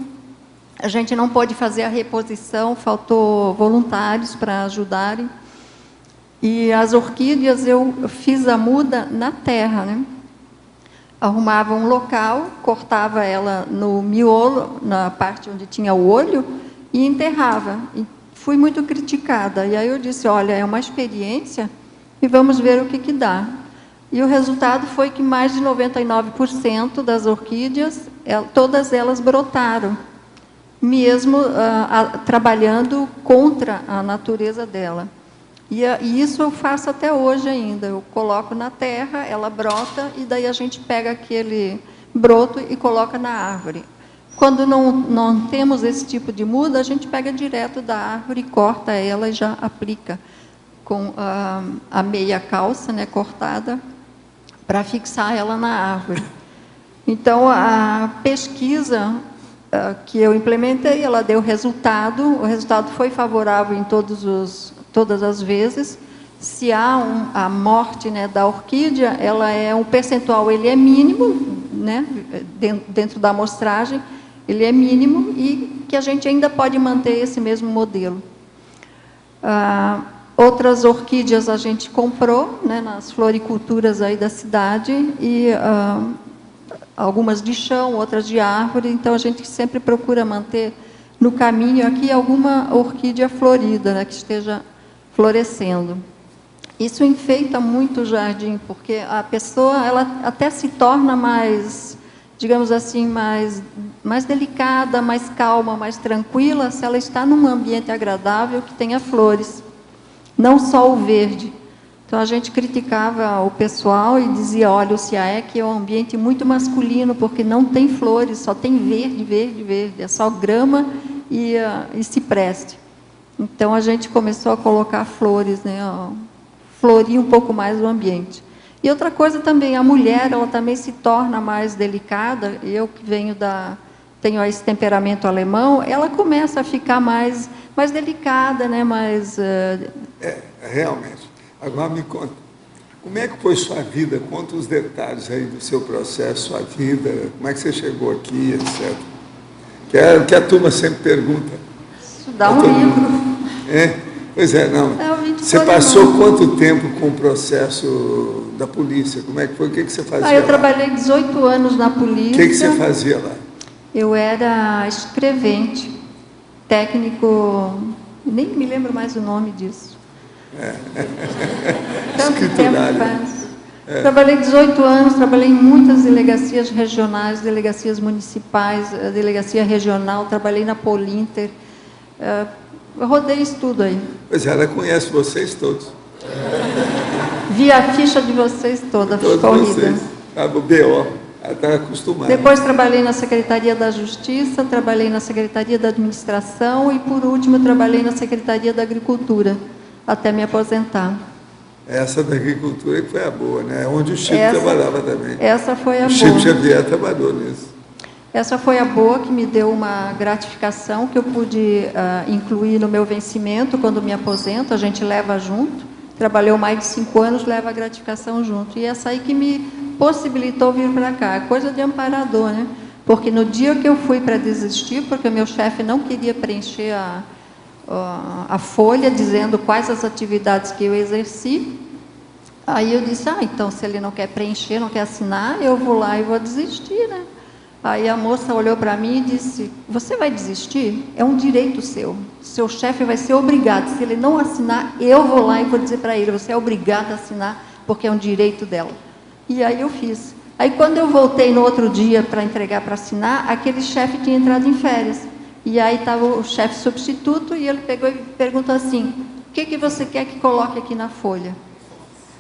A gente não pôde fazer a reposição, faltou voluntários para ajudarem. E as orquídeas eu fiz a muda na terra, né? Arrumava um local, cortava ela no miolo, na parte onde tinha o olho, e enterrava. E fui muito criticada. E aí eu disse, olha, é uma experiência e vamos ver o que dá. E o resultado foi que mais de 99% das orquídeas, todas elas brotaram, mesmo trabalhando contra a natureza dela. E isso eu faço até hoje ainda. Eu coloco na terra, ela brota, e daí a gente pega aquele broto e coloca na árvore. Quando não temos esse tipo de muda, a gente pega direto da árvore, corta ela e já aplica com a meia calça, né, cortada, para fixar ela na árvore. Então, a pesquisa que eu implementei, ela deu resultado, o resultado foi favorável em todas as vezes. Se há a morte, né, da orquídea, ela um percentual, ele é mínimo, né, dentro da amostragem, ele é mínimo e que a gente ainda pode manter esse mesmo modelo. Outras orquídeas a gente comprou, né, nas floriculturas aí da cidade, e algumas de chão, outras de árvore, então a gente sempre procura manter no caminho aqui alguma orquídea florida, né, que esteja florescendo. Isso enfeita muito o jardim, porque a pessoa ela até se torna mais, digamos assim, mais delicada, mais calma, mais tranquila, se ela está num ambiente agradável que tenha flores, não só o verde. Então, a gente criticava o pessoal e dizia, olha, o CIAEC é um ambiente muito masculino, porque não tem flores, só tem verde, verde, verde, é só grama e cipreste. Então, a gente começou a colocar flores, né, florir um pouco mais o ambiente. E outra coisa também, a mulher, ela também se torna mais delicada. Eu que tenho esse temperamento alemão, ela começa a ficar mais delicada, né, mais... Realmente. Agora me conta, como é que foi sua vida? Conta os detalhes aí do seu processo, sua vida, como é que você chegou aqui, etc. Que é o que a turma sempre pergunta. Estudar um livro. Pois é, não. Você passou quanto tempo com o processo da polícia? Como é que foi? O que você fazia eu lá? trabalhei 18 anos na polícia. O que você fazia lá? Eu era escrevente, técnico, nem me lembro mais o nome disso. Tanto tempo faz. Trabalhei 18 anos, trabalhei em muitas delegacias regionais, delegacias municipais, delegacia regional, trabalhei na Polinter. Eu rodei isso tudo aí. Pois ela conhece vocês todos. Vi a ficha de vocês toda, Todos corrida. vocês. O BO, ela está acostumada. Depois trabalhei na Secretaria da Justiça, trabalhei na Secretaria da Administração e, por último, trabalhei na Secretaria da Agricultura, até me aposentar. Essa da agricultura que foi a boa, né? Onde o Chico trabalhava também. Essa foi a boa. O Chico Xavier trabalhou nisso. Essa foi a boa, que me deu uma gratificação que eu pude incluir no meu vencimento, quando me aposento, a gente leva junto. Trabalhou mais de 5 anos, leva a gratificação junto. E essa aí que me possibilitou vir para cá. Coisa de amparador, né? Porque no dia que eu fui para desistir, porque o meu chefe não queria preencher a folha, dizendo quais as atividades que eu exerci, aí eu disse, então, se ele não quer preencher, não quer assinar, eu vou lá e vou desistir, né? Aí a moça olhou para mim e disse, você vai desistir? É um direito seu. Seu chefe vai ser obrigado. Se ele não assinar, eu vou lá e vou dizer para ele, você é obrigado a assinar, porque é um direito dela. E aí eu fiz. Aí quando eu voltei no outro dia para entregar para assinar, aquele chefe tinha entrado em férias. E aí estava o chefe substituto e ele pegou e perguntou assim, o que você quer que coloque aqui na folha?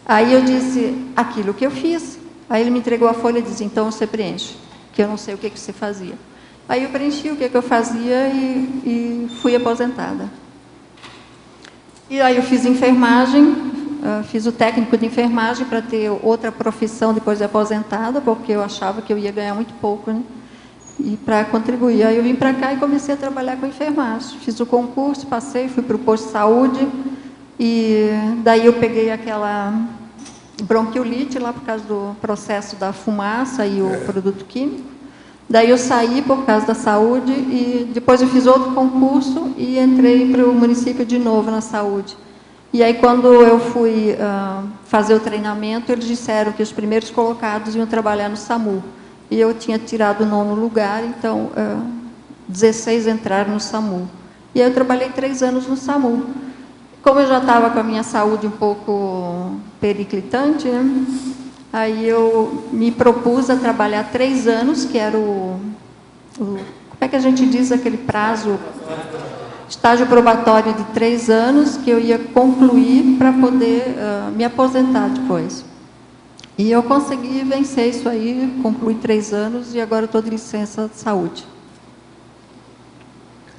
Aí eu disse, aquilo que eu fiz. Aí ele me entregou a folha e disse, então você preenche, que eu não sei o que você fazia. Aí eu preenchi o que eu fazia e fui aposentada. E aí eu fiz enfermagem, fiz o técnico de enfermagem para ter outra profissão depois de aposentada, porque eu achava que eu ia ganhar muito pouco, né? E para contribuir. Aí eu vim para cá e comecei a trabalhar com enfermagem. Fiz o concurso, passei, fui para o posto de saúde, e daí eu peguei aquela bronquiolite lá por causa do processo da fumaça e o produto químico. Daí eu saí por causa da saúde e depois eu fiz outro concurso e entrei para o município de novo na saúde. E aí quando eu fui fazer o treinamento, eles disseram que os primeiros colocados iam trabalhar no SAMU. E eu tinha tirado o 9º lugar, então 16 entraram no SAMU. E aí eu trabalhei 3 anos no SAMU. Como eu já estava com a minha saúde um pouco periclitante, né? Aí eu me propus a trabalhar 3 anos, que era como é que a gente diz aquele prazo? Estágio probatório de 3 anos, que eu ia concluir para poder me aposentar depois. E eu consegui vencer isso aí, concluí 3 anos e agora estou de licença de saúde.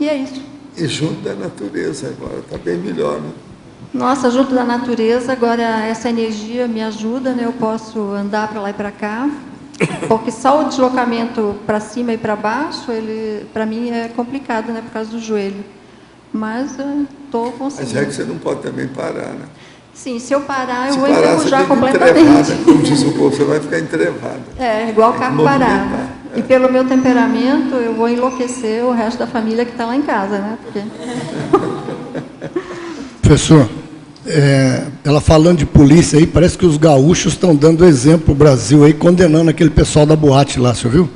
E é isso. E junto da natureza agora, está bem melhor, né? Nossa, junto da natureza, agora essa energia me ajuda, né? Eu posso andar para lá e para cá, porque só o deslocamento para cima e para baixo, para mim é complicado, né? Por causa do joelho. Mas estou conseguindo. Mas é que você não pode também parar, né? Sim, se eu parar, eu vou enferrujar completamente. Como diz o povo, você vai ficar entrevada. É, igual carro parado. E pelo meu temperamento, eu vou enlouquecer o resto da família que está lá em casa, né? Porque... Professor, ela falando de polícia aí, parece que os gaúchos estão dando exemplo para o Brasil aí, condenando aquele pessoal da boate lá, você viu?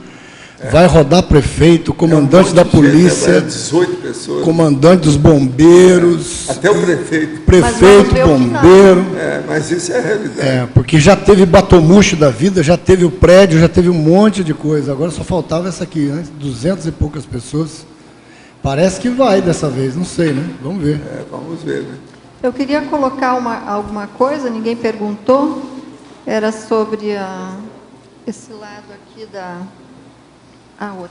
Vai rodar prefeito, comandante da polícia, 18 pessoas. comandante dos bombeiros. Até o prefeito. Prefeito, bombeiro. Mas isso é a realidade. Porque já teve Batomuxo da vida, já teve o prédio, já teve um monte de coisa. Agora só faltava essa aqui, né? 200 e poucas pessoas. Parece que vai dessa vez, não sei, né? Vamos ver. Vamos ver, né? Eu queria colocar alguma coisa, ninguém perguntou, era sobre esse lado aqui da... A outra.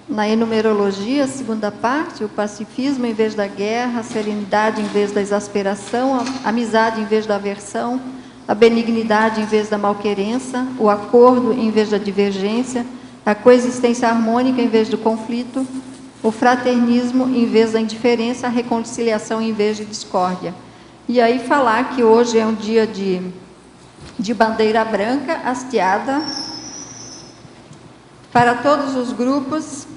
Na enumerologia, segunda parte, o pacifismo em vez da guerra, a serenidade em vez da exasperação, a amizade em vez da aversão, a benignidade em vez da malquerença, o acordo em vez da divergência, a coexistência harmônica em vez do conflito, o fraternismo em vez da indiferença, a reconciliação em vez de discórdia. E aí falar que hoje é um dia de bandeira branca hasteada para todos os grupos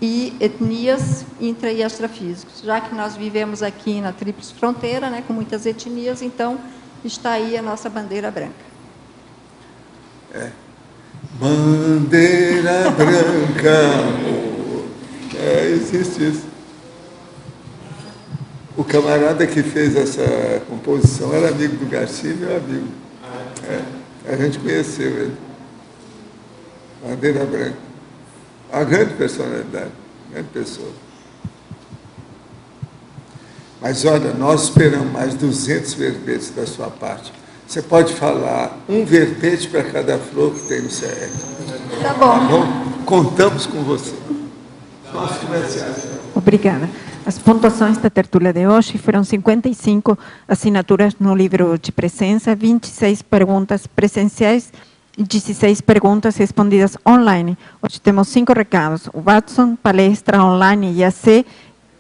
e etnias intra e extrafísicos. Já que nós vivemos aqui na Tríplice Fronteira, né, com muitas etnias, então está aí a nossa bandeira branca. Bandeira branca, amor. Existe isso. O camarada que fez essa composição era amigo do Garcia, meu amigo. A gente conheceu ele. Bandeira branca. Uma grande personalidade, grande pessoa. Mas olha, nós esperamos mais 200 verbetes da sua parte. Você pode falar um verbete para cada flor que tem no CR. Tá bom. Tá bom? Contamos com você. Nossos comerciais. Obrigada. As pontuações da tertúlia de hoje foram 55 assinaturas no livro de presença, 26 perguntas presenciais e 16 perguntas respondidas online. Hoje temos 5 recados. O Watson, palestra online IAC,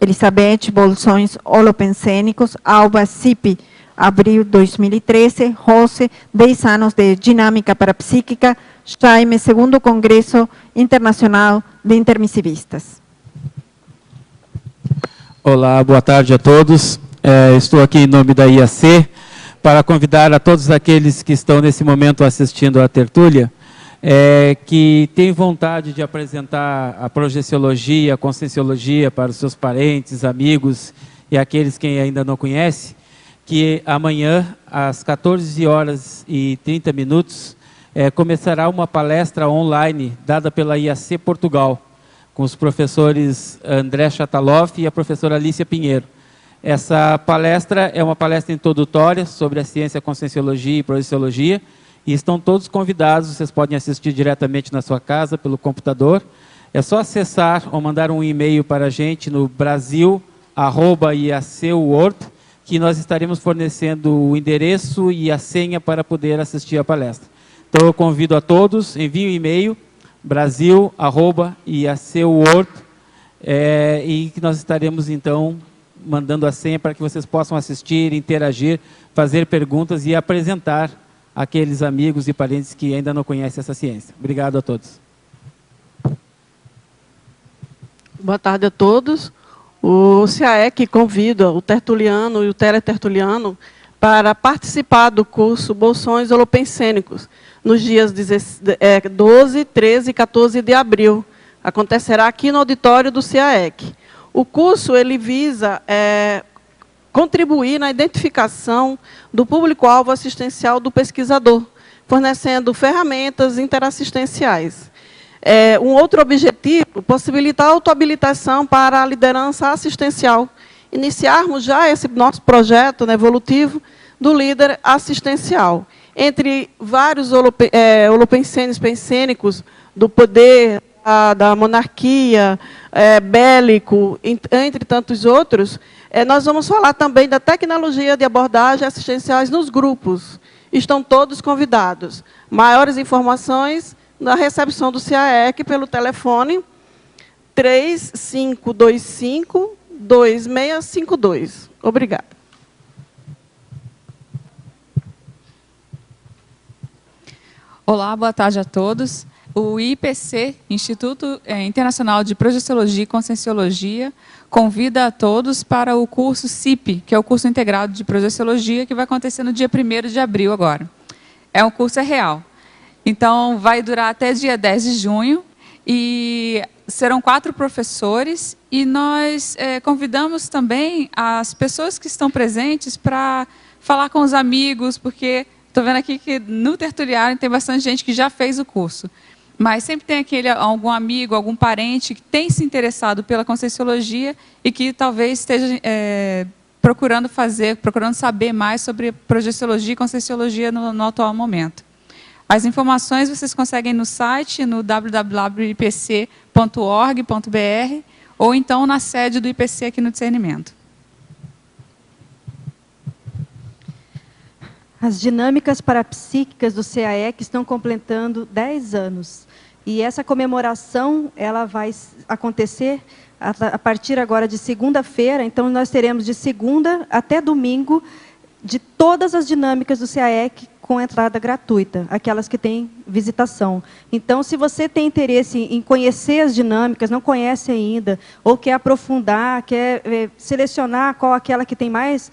Elizabeth, bolsões holopensênicos, Alba, CIP, abril 2013, Rose, 10 anos de dinâmica parapsíquica, Jaime, segundo Congresso Internacional de Intermissivistas. Olá, boa tarde a todos. Estou aqui em nome da IAC para convidar a todos aqueles que estão nesse momento assistindo à tertúlia, que têm vontade de apresentar a projeciologia, a conscienciologia para os seus parentes, amigos e aqueles que ainda não conhecem, que amanhã, às 14h30, começará uma palestra online dada pela IAC Portugal, com os professores André Chataloff e a professora Alicia Pinheiro. Essa palestra é uma palestra introdutória sobre a ciência, a conscienciologia e projeciologia, e estão todos convidados, vocês podem assistir diretamente na sua casa, pelo computador. É só acessar ou mandar um e-mail para a gente no brasil@iacworld, que nós estaremos fornecendo o endereço e a senha para poder assistir a palestra. Então eu convido a todos, enviem um e-mail, brasil@iacworld, e que nós estaremos então mandando a senha para que vocês possam assistir, interagir, fazer perguntas e apresentar aqueles amigos e parentes que ainda não conhecem essa ciência. Obrigado a todos. Boa tarde a todos. O CAEC convida o tertuliano e o teletertuliano para participar do curso Bolsões Holopensênicos, nos dias 12, 13 e 14 de abril. Acontecerá aqui no auditório do CAEC. O curso ele visa contribuir na identificação do público-alvo assistencial do pesquisador, fornecendo ferramentas interassistenciais. Um outro objetivo, possibilitar a autohabilitação para a liderança assistencial. Iniciarmos já esse nosso projeto evolutivo do líder assistencial. Entre vários holopensênicos, pensênicos do poder, da monarquia, bélico, entre tantos outros, nós vamos falar também da tecnologia de abordagem assistenciais nos grupos. Estão todos convidados. Maiores informações na recepção do CAEC pelo telefone 3525-2652. Obrigada. Olá, boa tarde a todos. O IPC, Instituto Internacional de Projeciologia e Conscienciologia, convida a todos para o curso CIP, que é o curso integrado de Projeciologia, que vai acontecer no dia 1º de abril agora. É um curso real. Então, vai durar até dia 10 de junho, e serão 4 professores, e nós convidamos também as pessoas que estão presentes para falar com os amigos, porque estou vendo aqui que no tertuliário tem bastante gente que já fez o curso. Mas sempre tem algum amigo, algum parente que tem se interessado pela conscienciologia e que talvez esteja procurando saber mais sobre projeciologia e conscienciologia no atual momento. As informações vocês conseguem no site, no www.ipc.org.br, ou então na sede do IPC aqui no Discernimento. As dinâmicas parapsíquicas do CAEC estão completando 10 anos. E essa comemoração ela vai acontecer a partir agora de segunda-feira. Então, nós teremos de segunda até domingo de todas as dinâmicas do CAEC com entrada gratuita, aquelas que têm visitação. Então, se você tem interesse em conhecer as dinâmicas, não conhece ainda, ou quer aprofundar, quer selecionar qual aquela que tem mais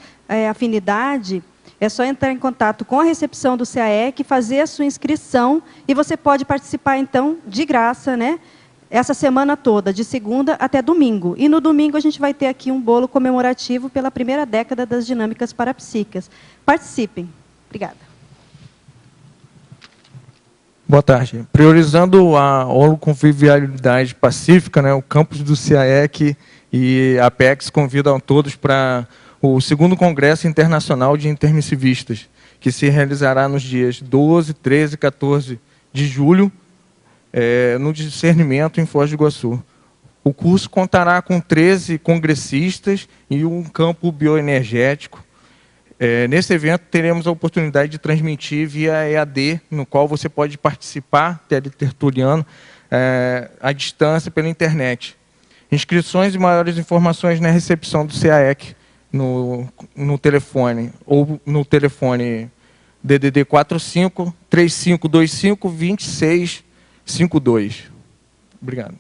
afinidade, é só entrar em contato com a recepção do CAEC, fazer a sua inscrição, e você pode participar, então, de graça, né? Essa semana toda, de segunda até domingo. E no domingo a gente vai ter aqui um bolo comemorativo pela primeira década das dinâmicas parapsíquicas. Participem. Obrigada. Boa tarde. Priorizando a holoconvivialidade pacífica, né, o campus do CAEC e a Apex convidam todos para o 2º Congresso Internacional de Intermissivistas, que se realizará nos dias 12, 13 e 14 de julho, no Discernimento, em Foz do Iguaçu. O curso contará com 13 congressistas e um campo bioenergético. Nesse evento, teremos a oportunidade de transmitir via EAD, no qual você pode participar, teletertuliano, à distância pela internet. Inscrições e maiores informações na recepção do CAEC, no telefone, ou no telefone DDD 45 3525 2652. Obrigado.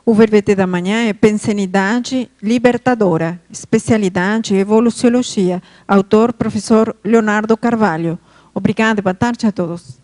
O verbete da manhã é Pensenidade Libertadora, especialidade Evoluciologia, autor professor Leonardo Carvalho. Obrigada, boa tarde a todos.